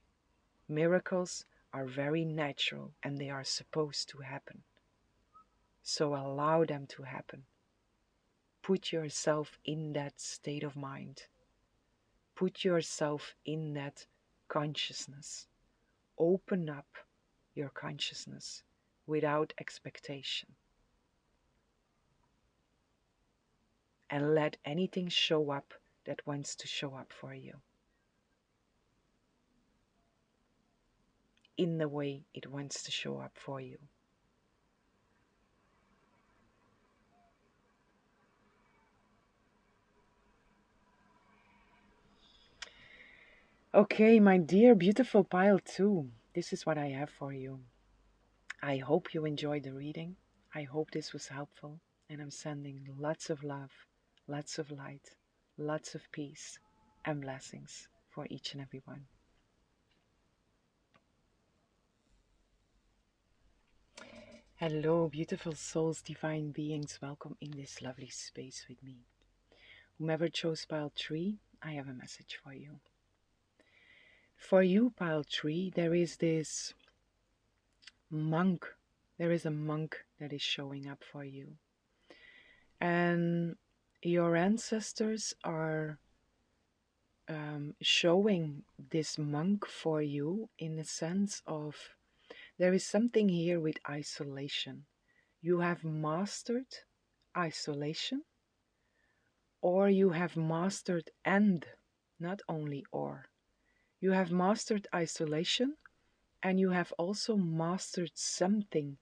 Miracles are very natural and they are supposed to happen. So allow them to happen. Put yourself in that state of mind. Put yourself in that consciousness. Open up your consciousness without expectation. And let anything show up that wants to show up for you in the way it wants to show up for you. Okay, my dear beautiful pile 2, this is what I have for you. I hope you enjoyed the reading. I hope this was helpful, and I'm sending lots of love, lots of light, lots of peace and blessings for each and every one. Hello, beautiful souls, divine beings, welcome in this lovely space with me. Whomever chose pile 3, I have a message for you. For you, pile 3, there is this monk. There is a monk that is showing up for you. And your ancestors are showing this monk for you in the sense of there is something here with isolation. You have mastered isolation, or you have mastered and, not only or. You have mastered isolation, and you have also mastered something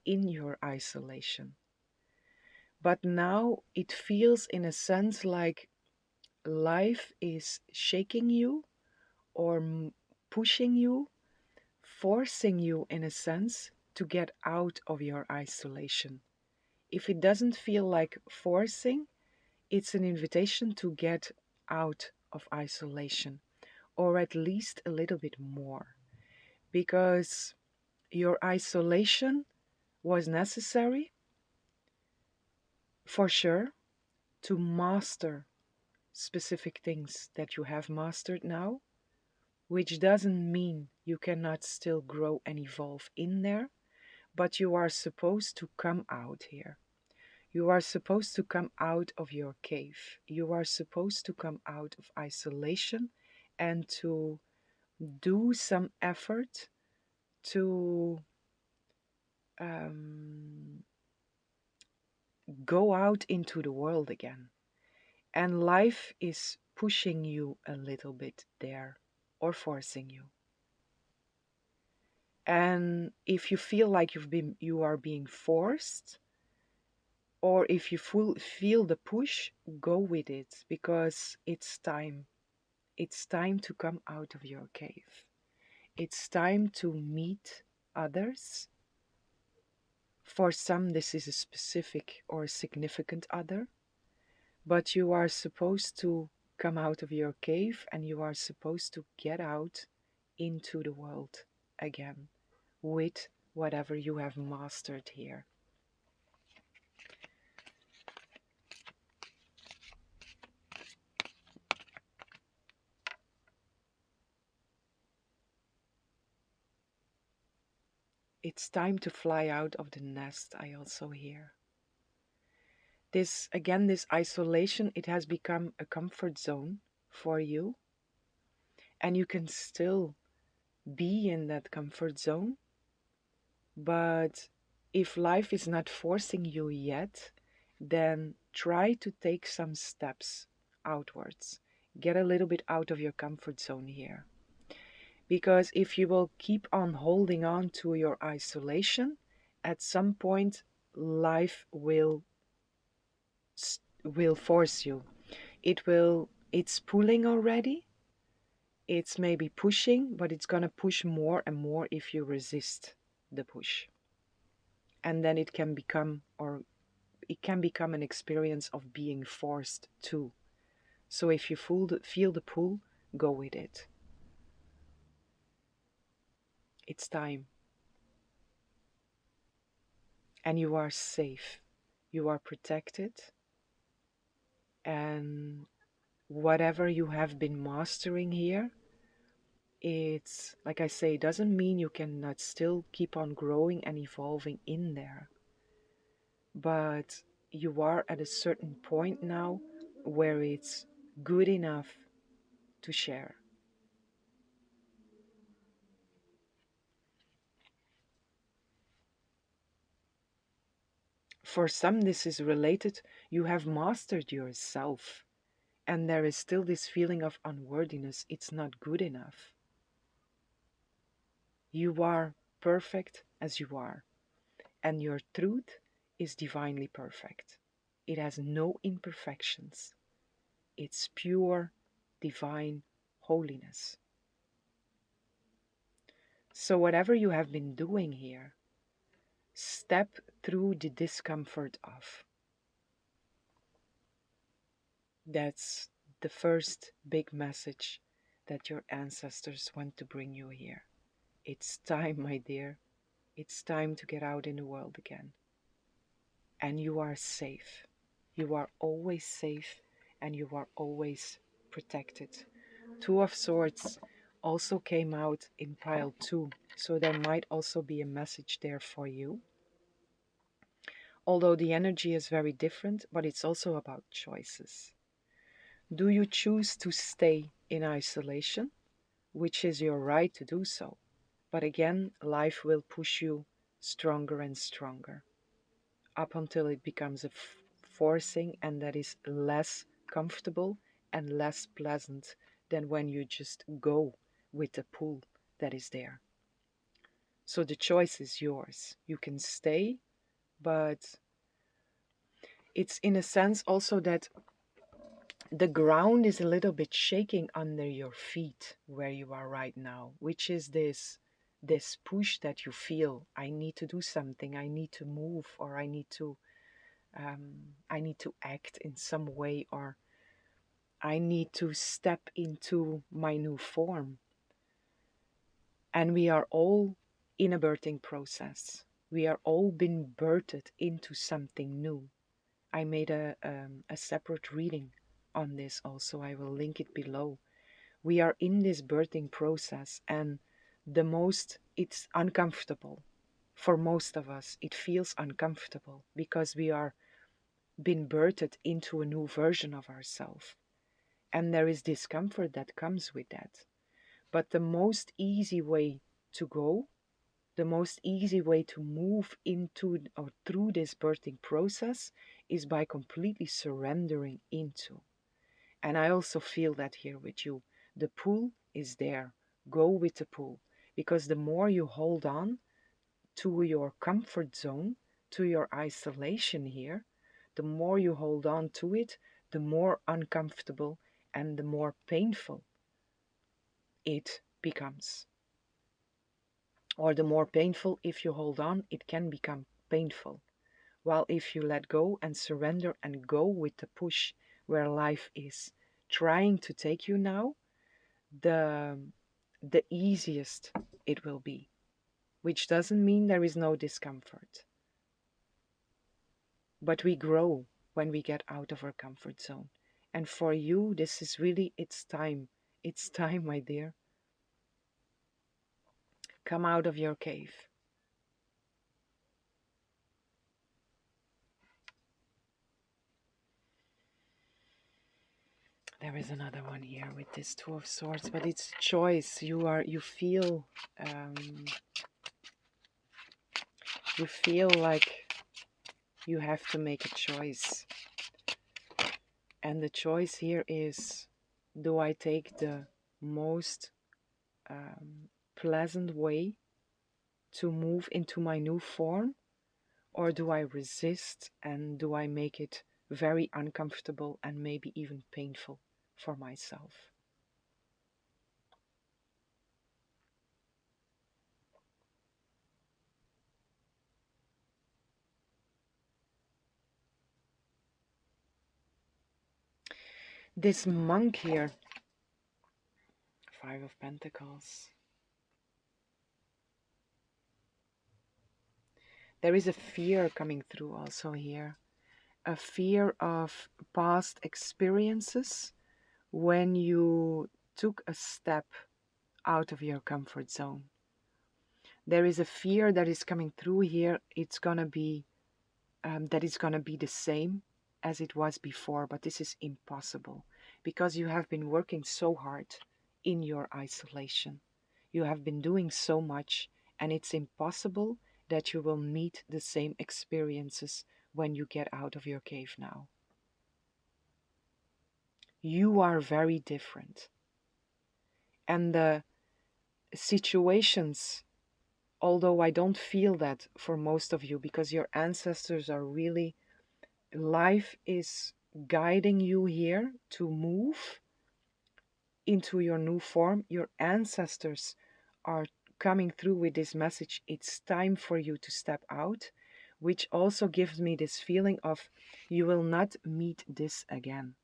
in your isolation. But now it feels in a sense like life is shaking you or pushing you, forcing you in a sense to get out of your isolation. If it doesn't feel like forcing, it's an invitation to get out of isolation, or at least a little bit more, because your isolation was necessary for sure to master specific things that you have mastered now, which doesn't mean you cannot still grow and evolve in there, but you are supposed to come out here. You are supposed to come out of your cave. You are supposed to come out of isolation and to do some effort to go out into the world again. And life is pushing you a little bit there or forcing you. And if you feel like you are being forced, or if you feel the push, go with it, because it's time. It's time to come out of your cave. It's time to meet others. For some, this is a specific or significant other, but you are supposed to come out of your cave and you are supposed to get out into the world again with whatever you have mastered here. It's time to fly out of the nest, I also hear. This, again, this isolation, it has become a comfort zone for you. And you can still be in that comfort zone. But if life is not forcing you yet, then try to take some steps outwards. Get a little bit out of your comfort zone here. Because if you will keep on holding on to your isolation, at some point life will force you. It's pulling already. It's maybe pushing, but it's gonna push more and more if you resist the push. And then it can become an experience of being forced too. So if you feel the pull, go with it. It's time. And you are safe. You are protected. And whatever you have been mastering here, it's, like I say, it doesn't mean you cannot still keep on growing and evolving in there. But you are at a certain point now where it's good enough to share. For some, this is related, you have mastered yourself, and there is still this feeling of unworthiness. It's not good enough. You are perfect as you are, and your truth is divinely perfect. It has no imperfections. It's pure, divine holiness. So whatever you have been doing here, step through the discomfort of. That's the first big message that your ancestors want to bring you here. It's time, my dear. It's time to get out in the world again. And you are safe. You are always safe and you are always protected. Two of Swords also came out in pile 2, so there might also be a message there for you. Although the energy is very different, but it's also about choices. Do you choose to stay in isolation, which is your right to do so? But again, life will push you stronger and stronger up until it becomes a forcing, and that is less comfortable and less pleasant than when you just go with the pull that is there. So the choice is yours. You can stay, but it's in a sense also that the ground is a little bit shaking under your feet where you are right now, which is this push that you feel. I need to do something, I need to move, or I need to act in some way, or I need to step into my new form. And we are all in a birthing process. We are all being birthed into something new. I made a separate reading on this also. I will link it below. We are in this birthing process, and it's uncomfortable. For most of us, it feels uncomfortable because we are been birthed into a new version of ourselves. And there is discomfort that comes with that. But the most easy way to go, the most easy way to move into or through this birthing process is by completely surrendering into. And I also feel that here with you. The pull is there. Go with the pull. Because the more you hold on to your comfort zone, to your isolation here, the more you hold on to it, the more uncomfortable and the more painful it becomes. Or the more painful, if you hold on, it can become painful. While if you let go and surrender and go with the push where life is trying to take you now, the easiest it will be. Which doesn't mean there is no discomfort. But we grow when we get out of our comfort zone. And for you, this is really, it's time. It's time, my dear. Come out of your cave. There is another one here with this Two of Swords, but it's choice. You feel like you have to make a choice. And the choice here is, do I take the most pleasant way to move into my new form? Or do I resist and do I make it very uncomfortable and maybe even painful for myself? This monk here, Five of Pentacles. There is a fear coming through also here. A fear of past experiences when you took a step out of your comfort zone. There is a fear that is coming through here. It's gonna be that it's gonna be the same as it was before, but this is impossible because you have been working so hard in your isolation. You have been doing so much, and it's impossible that you will meet the same experiences when you get out of your cave now. You are very different. And the situations, although I don't feel that for most of you, because your ancestors are really, life is guiding you here to move into your new form. Your ancestors are coming through with this message, it's time for you to step out, which also gives me this feeling of you will not meet this again.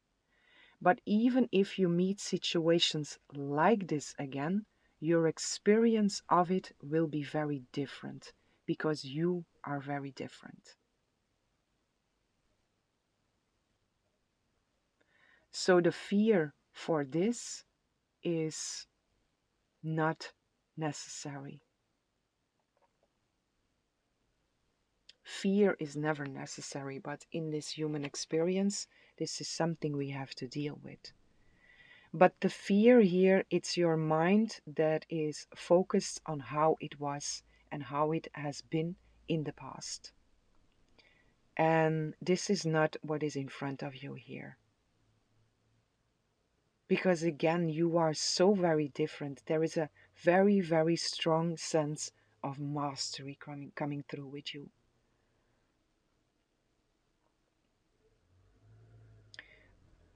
But even if you meet situations like this again, your experience of it will be very different because you are very different. So the fear for this is not necessary. Fear is never necessary, but in this human experience, this is something we have to deal with. But the fear here, it's your mind that is focused on how it was and how it has been in the past. And this is not what is in front of you here. Because again, you are so very different. There is a very, very strong sense of mastery coming through with you.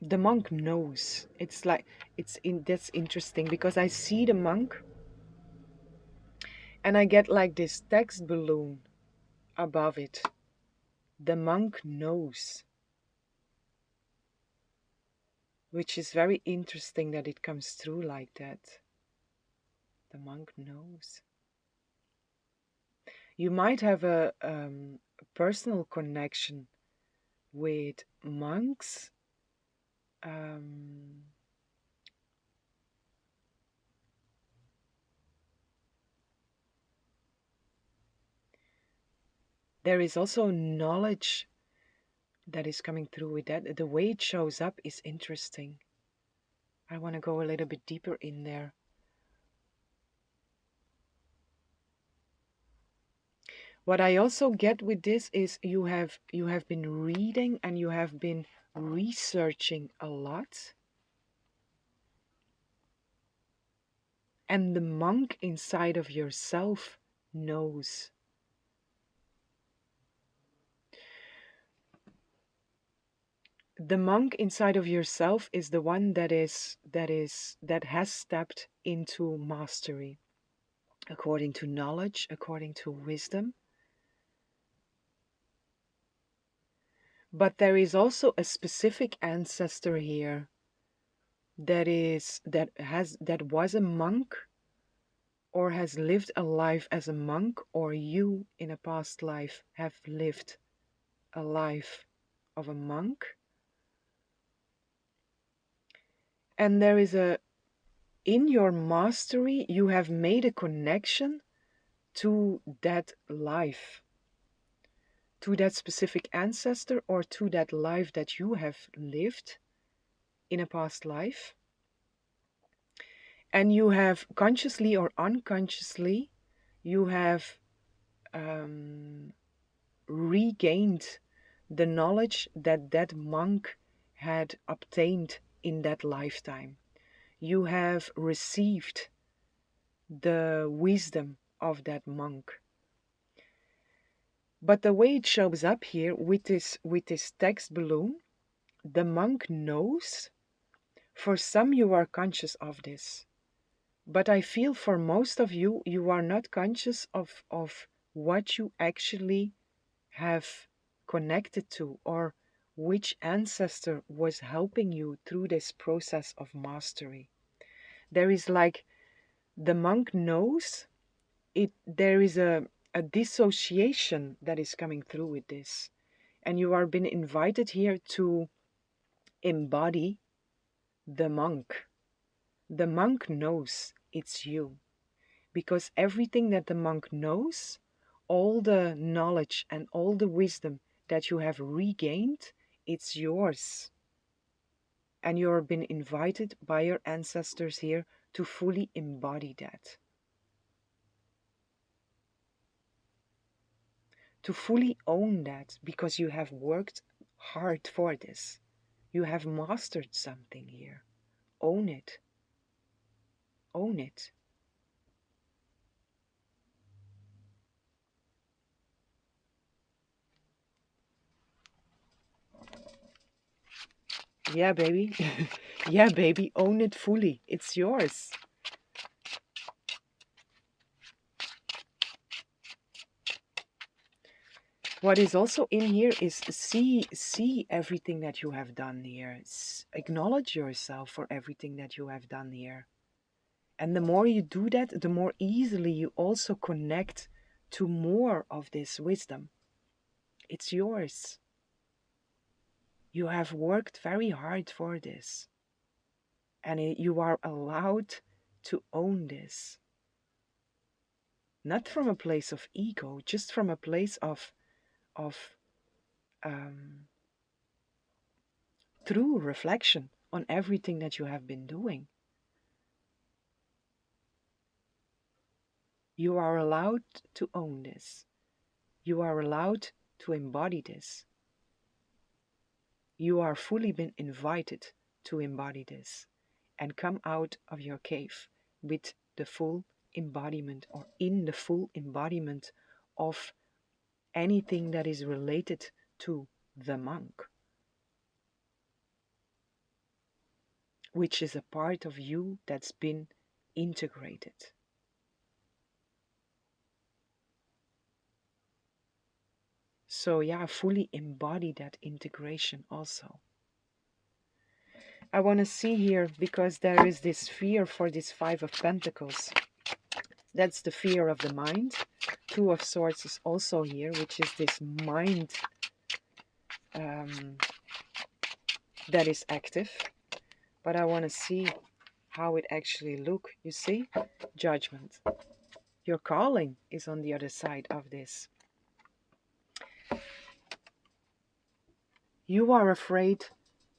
The monk knows. It's like, that's interesting because I see the monk and I get like this text balloon above it. The monk knows. Which is very interesting that it comes through like that. The monk knows. You might have a personal connection with monks. There is also knowledge that is coming through with that. The way it shows up is interesting. I want to go a little bit deeper in there. What I also get with this is you have been reading and you have been researching a lot. And the monk inside of yourself knows. The monk inside of yourself is the one that has stepped into mastery, according to knowledge, according to wisdom. But there is also a specific ancestor here that was a monk or has lived a life as a monk, or you in a past life have lived a life of a monk. And there is in your mastery, you have made a connection to that life, to that specific ancestor, or to that life that you have lived in a past life. And you have consciously or unconsciously, you have regained the knowledge that that monk had obtained in that lifetime. You have received the wisdom of that monk. But the way it shows up here with this text balloon, the monk knows. For some you are conscious of this. But I feel for most of you, you are not conscious of what you actually have connected to, or which ancestor was helping you through this process of mastery. There is like, the monk knows it. There is a dissociation that is coming through with this. And you are being invited here to embody the monk. The monk knows it's you. Because everything that the monk knows, all the knowledge and all the wisdom that you have regained, it's yours. And you have been invited by your ancestors here to fully embody that. To fully own that, because you have worked hard for this. You have mastered something here. Own it. Own it. Yeah, baby. Yeah, baby. Own it fully. It's yours. What is also in here is see everything that you have done here. Acknowledge yourself for everything that you have done here. And the more you do that, the more easily you also connect to more of this wisdom. It's yours. You have worked very hard for this. And you are allowed to own this. Not from a place of ego, just from a place of true reflection on everything that you have been doing. You are allowed to own this. You are allowed to embody this. You are fully been invited to embody this and come out of your cave with the full embodiment, or in the full embodiment of anything that is related to the monk, which is a part of you that's been integrated. So yeah, fully embody that integration also. I want to see here, because there is this fear for this Five of Pentacles. That's the fear of the mind. Two of Swords is also here, which is this mind that is active. But I want to see how it actually look. You see? Judgment. Your calling is on the other side of this. You are afraid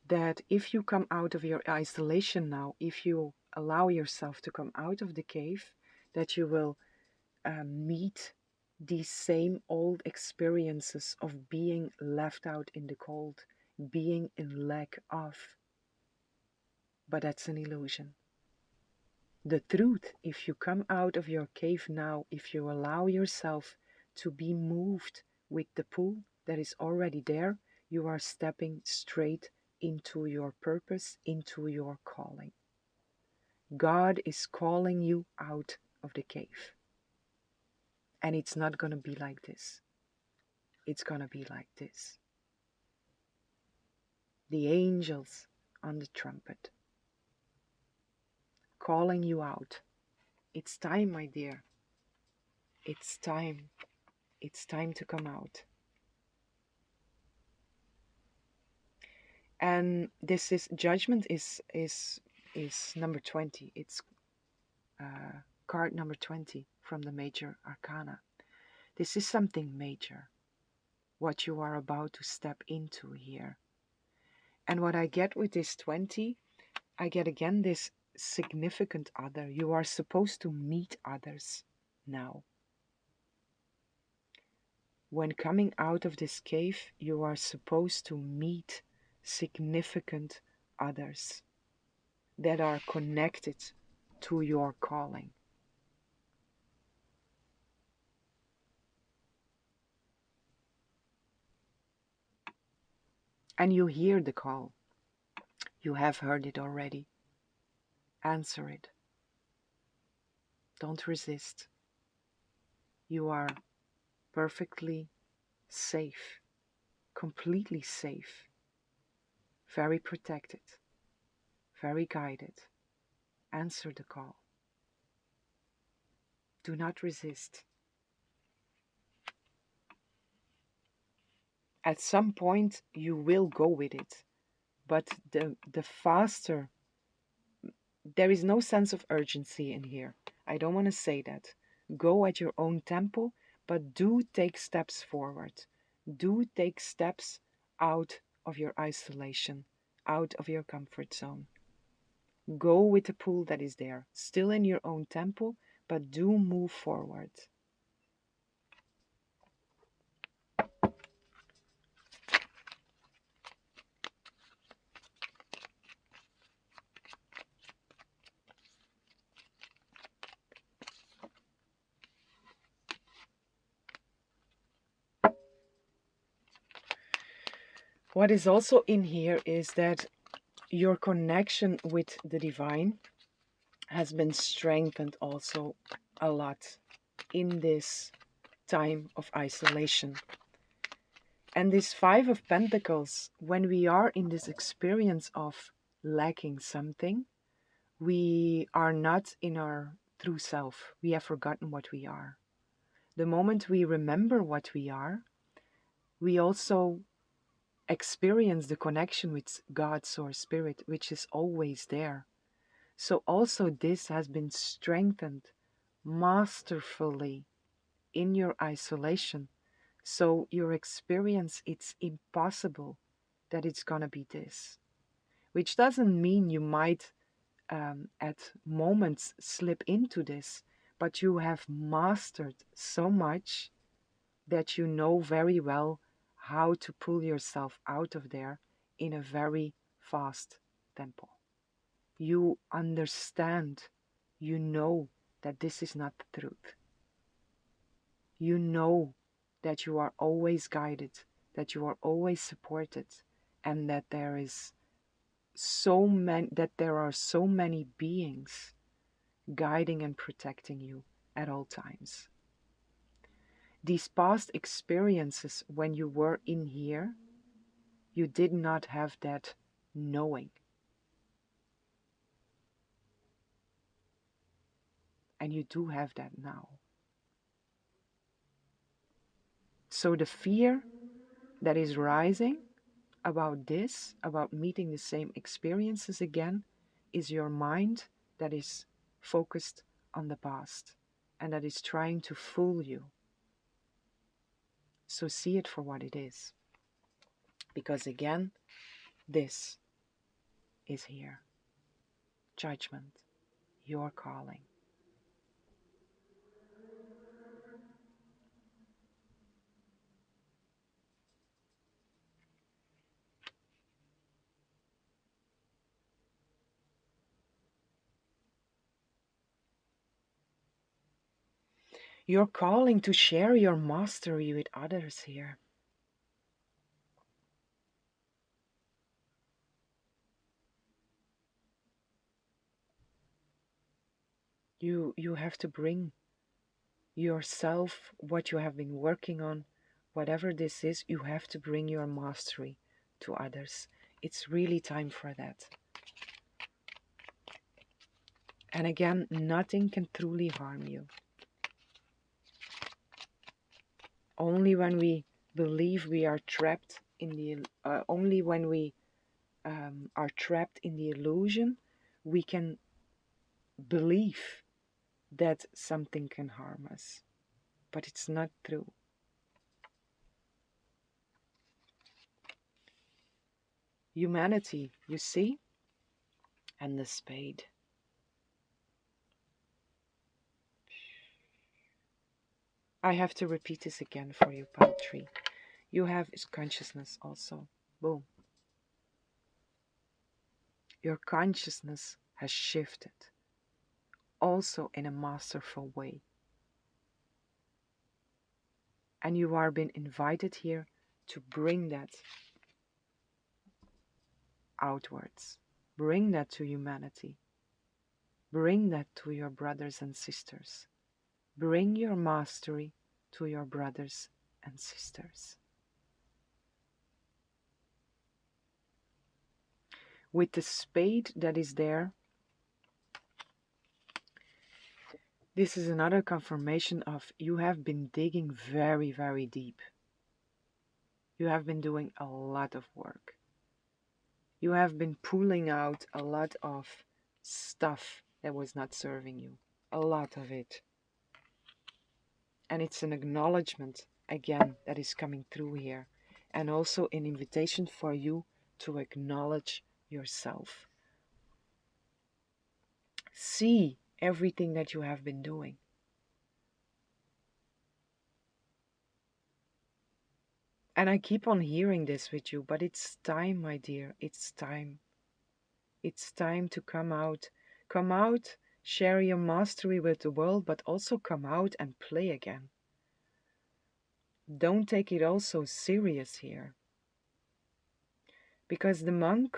that if you come out of your isolation now, if you allow yourself to come out of the cave, that you will meet these same old experiences of being left out in the cold, being in lack of. But that's an illusion. The truth, if you come out of your cave now, if you allow yourself to be moved with the pull that is already there, you are stepping straight into your purpose, into your calling. God is calling you out of the cave. And it's not going to be like this. It's going to be like this. The angels on the trumpet, calling you out. It's time, my dear. It's time. It's time to come out. And this is judgment is number 20. It's card number 20 from the major arcana. This is something major, what you are about to step into here. And what I get with this 20, I get again this significant other. You are supposed to meet others now. When coming out of this cave, you are supposed to meet significant others that are connected to your calling. And you hear the call. You have heard it already. Answer it. Don't resist. You are perfectly safe, completely safe, very protected, very guided. Answer the call. Do not resist. At some point you will go with it, but the faster, there is no sense of urgency in here. I don't want to say that. Go at your own tempo, but do take steps forward. Do take steps out of your isolation, out of your comfort zone. Go with the pull that is there, still in your own tempo, but do move forward. What is also in here is that your connection with the divine has been strengthened also a lot in this time of isolation. And this Five of Pentacles, when we are in this experience of lacking something, we are not in our true self. We have forgotten what we are. The moment we remember what we are, we also experience the connection with God, Source, Spirit, which is always there. So also this has been strengthened masterfully in your isolation. So your experience, it's impossible that it's gonna be this. Which doesn't mean you might at moments slip into this, but you have mastered so much that you know very well how to pull yourself out of there in a very fast tempo. You understand, you know that this is not the truth. You know that you are always guided, that you are always supported, and that there are so many beings guiding and protecting you at all times. These past experiences, when you were in here, you did not have that knowing. And you do have that now. So the fear that is rising about this, about meeting the same experiences again, is your mind that is focused on the past and that is trying to fool you. So see it for what it is. Because again, this is here. Judgment, your calling. Your calling to share your mastery with others here. You have to bring yourself, what you have been working on, whatever this is, you have to bring your mastery to others. It's really time for that. And again, nothing can truly harm you. Only when we believe we are trapped in the, only when we are trapped in the illusion, we can believe that something can harm us. But it's not true. Humanity, you see? And the spade. I have to repeat this again for you, poetry. You have is consciousness also. Boom. Your consciousness has shifted, also in a masterful way. And you are being invited here to bring that outwards. Bring that to humanity. Bring that to your brothers and sisters. Bring your mastery to your brothers and sisters. With the spade that is there, this is another confirmation of you have been digging very, very deep. You have been doing a lot of work. You have been pulling out a lot of stuff that was not serving you. A lot of it. And it's an acknowledgement, again, that is coming through here. And also an invitation for you to acknowledge yourself. See everything that you have been doing. And I keep on hearing this with you, but it's time, my dear, it's time. It's time to come out. Come out, share your mastery with the world, but also come out and play again. Don't take it all so serious here. Because the monk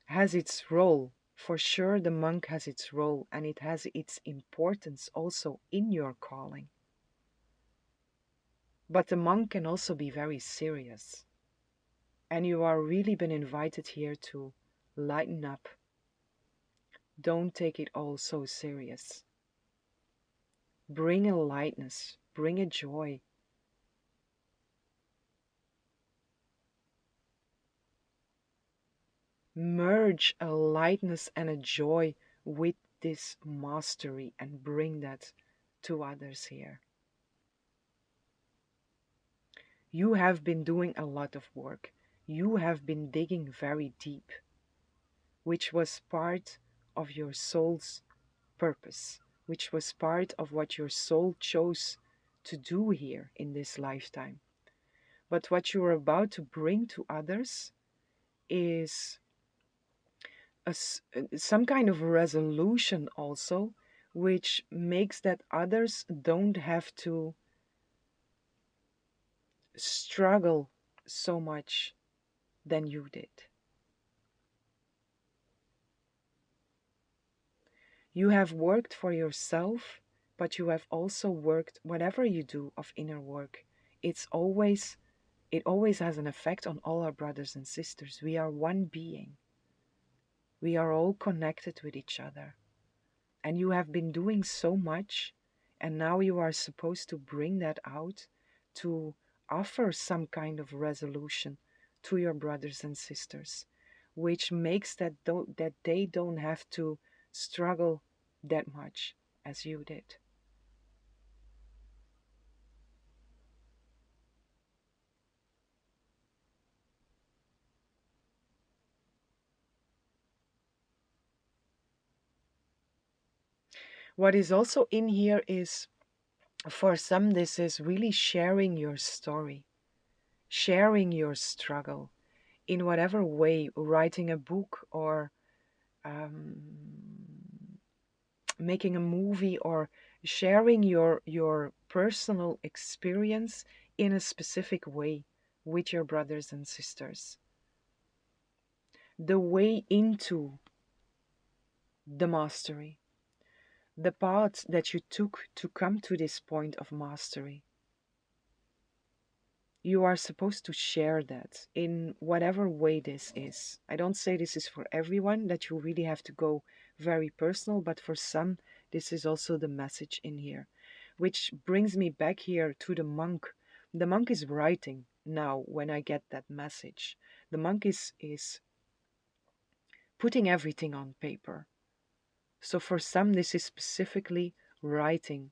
has its role. For sure, the monk has its role, and it has its importance also in your calling. But the monk can also be very serious. And you are really been invited here to lighten up. Don't take it all so serious. Bring a lightness, bring a joy. Merge a lightness and a joy with this mastery and bring that to others here. You have been doing a lot of work. You have been digging very deep, which was part of your soul's purpose, which was part of what your soul chose to do here in this lifetime. But what you're about to bring to others is some kind of resolution also, which makes that others don't have to struggle so much than you did. You have worked for yourself, but you have also worked, whatever you do of inner work, it always has an effect on all our brothers and sisters. We are one being. We are all connected with each other. And you have been doing so much, and now you are supposed to bring that out to offer some kind of resolution to your brothers and sisters, which makes that they don't have to struggle that much as you did. What is also in here is, for some, this is really sharing your story, sharing your struggle in whatever way, writing a book or um, making a movie or sharing your personal experience in a specific way with your brothers and sisters. The way into the mastery, the path that you took to come to this point of mastery. You are supposed to share that in whatever way this is. I don't say this is for everyone, that you really have to go very personal, but for some, this is also the message in here. Which brings me back here to the monk. The monk is writing now when I get that message. The monk is putting everything on paper. So for some, this is specifically writing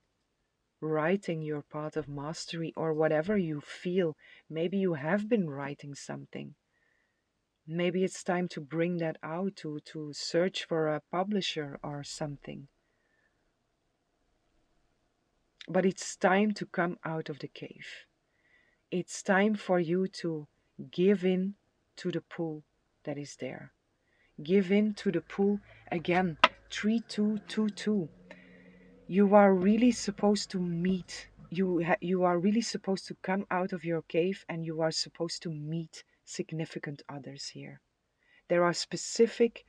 your path of mastery, or whatever you feel. Maybe you have been writing something. Maybe it's time to bring that out, to search for a publisher or something. But it's time to come out of the cave. It's time for you to give in to the pull that is there. Give in to the pull again. 3222. You are really supposed to meet. You are really supposed to come out of your cave, and you are supposed to meet significant others here. There are specific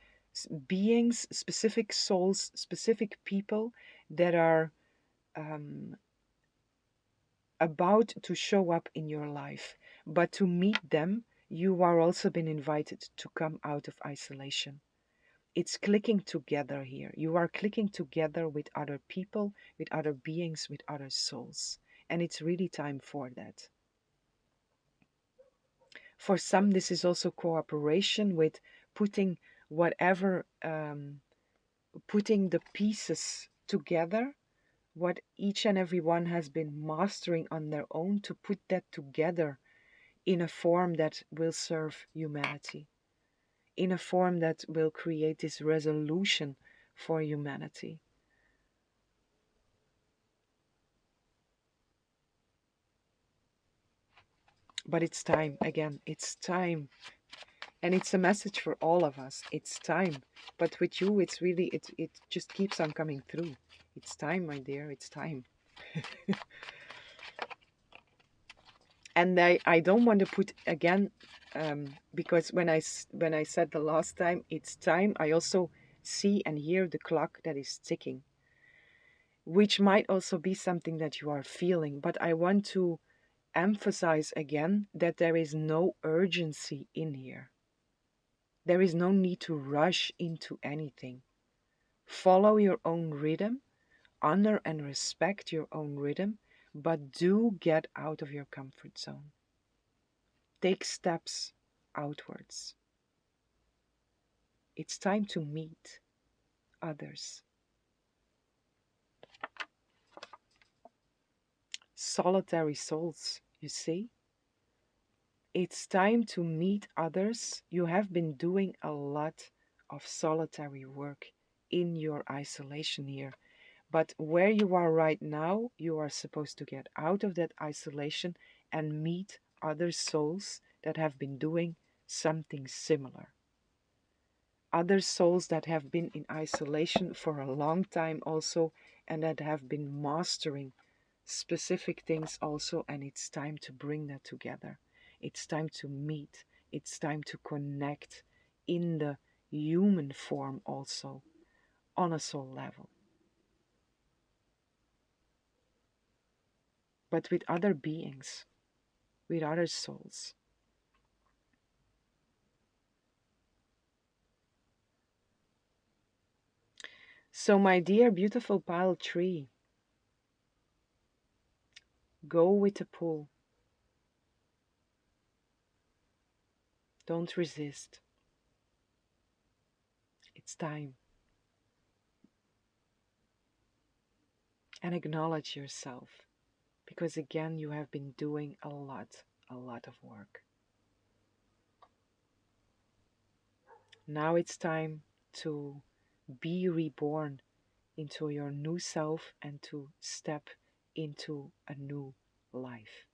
beings, specific souls, specific people that are about to show up in your life. But to meet them, you are also been invited to come out of isolation. It's clicking together here. You are clicking together with other people, with other beings, with other souls. And it's really time for that. For some, this is also cooperation with putting whatever, putting the pieces together, what each and every one has been mastering on their own, to put that together in a form that will serve humanity, in a form that will create this resolution for humanity. But it's time, again, it's time. And it's a message for all of us. It's time. But with you, it's really, it just keeps on coming through. It's time, my dear, it's time. And I don't want to put again, because when I said the last time, it's time, I also see and hear the clock that is ticking, which might also be something that you are feeling. But I want to emphasize again that there is no urgency in here. There is no need to rush into anything. Follow your own rhythm, honor and respect your own rhythm, but do get out of your comfort zone. Take steps outwards. It's time to meet others. Solitary souls, you see? It's time to meet others. You have been doing a lot of solitary work in your isolation here. But where you are right now, you are supposed to get out of that isolation and meet other souls that have been doing something similar. Other souls that have been in isolation for a long time also, and that have been mastering specific things also, and it's time to bring that together. It's time to meet. It's time to connect in the human form also, on a soul level. But with other beings, with other souls. So, my dear beautiful pile tree, go with the pull. Don't resist. It's time. And acknowledge yourself. Because again, you have been doing a lot of work. Now it's time to be reborn into your new self and to step into a new life.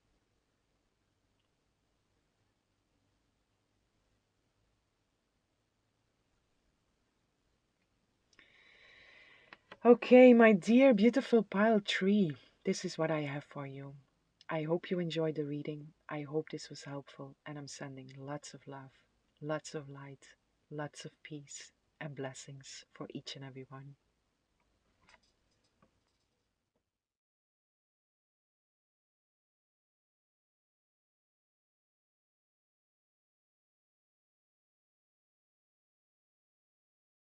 Okay, my dear beautiful pile tree, this is what I have for you. I hope you enjoyed the reading. I hope this was helpful, and I'm sending lots of love, lots of light, lots of peace and blessings for each and every one.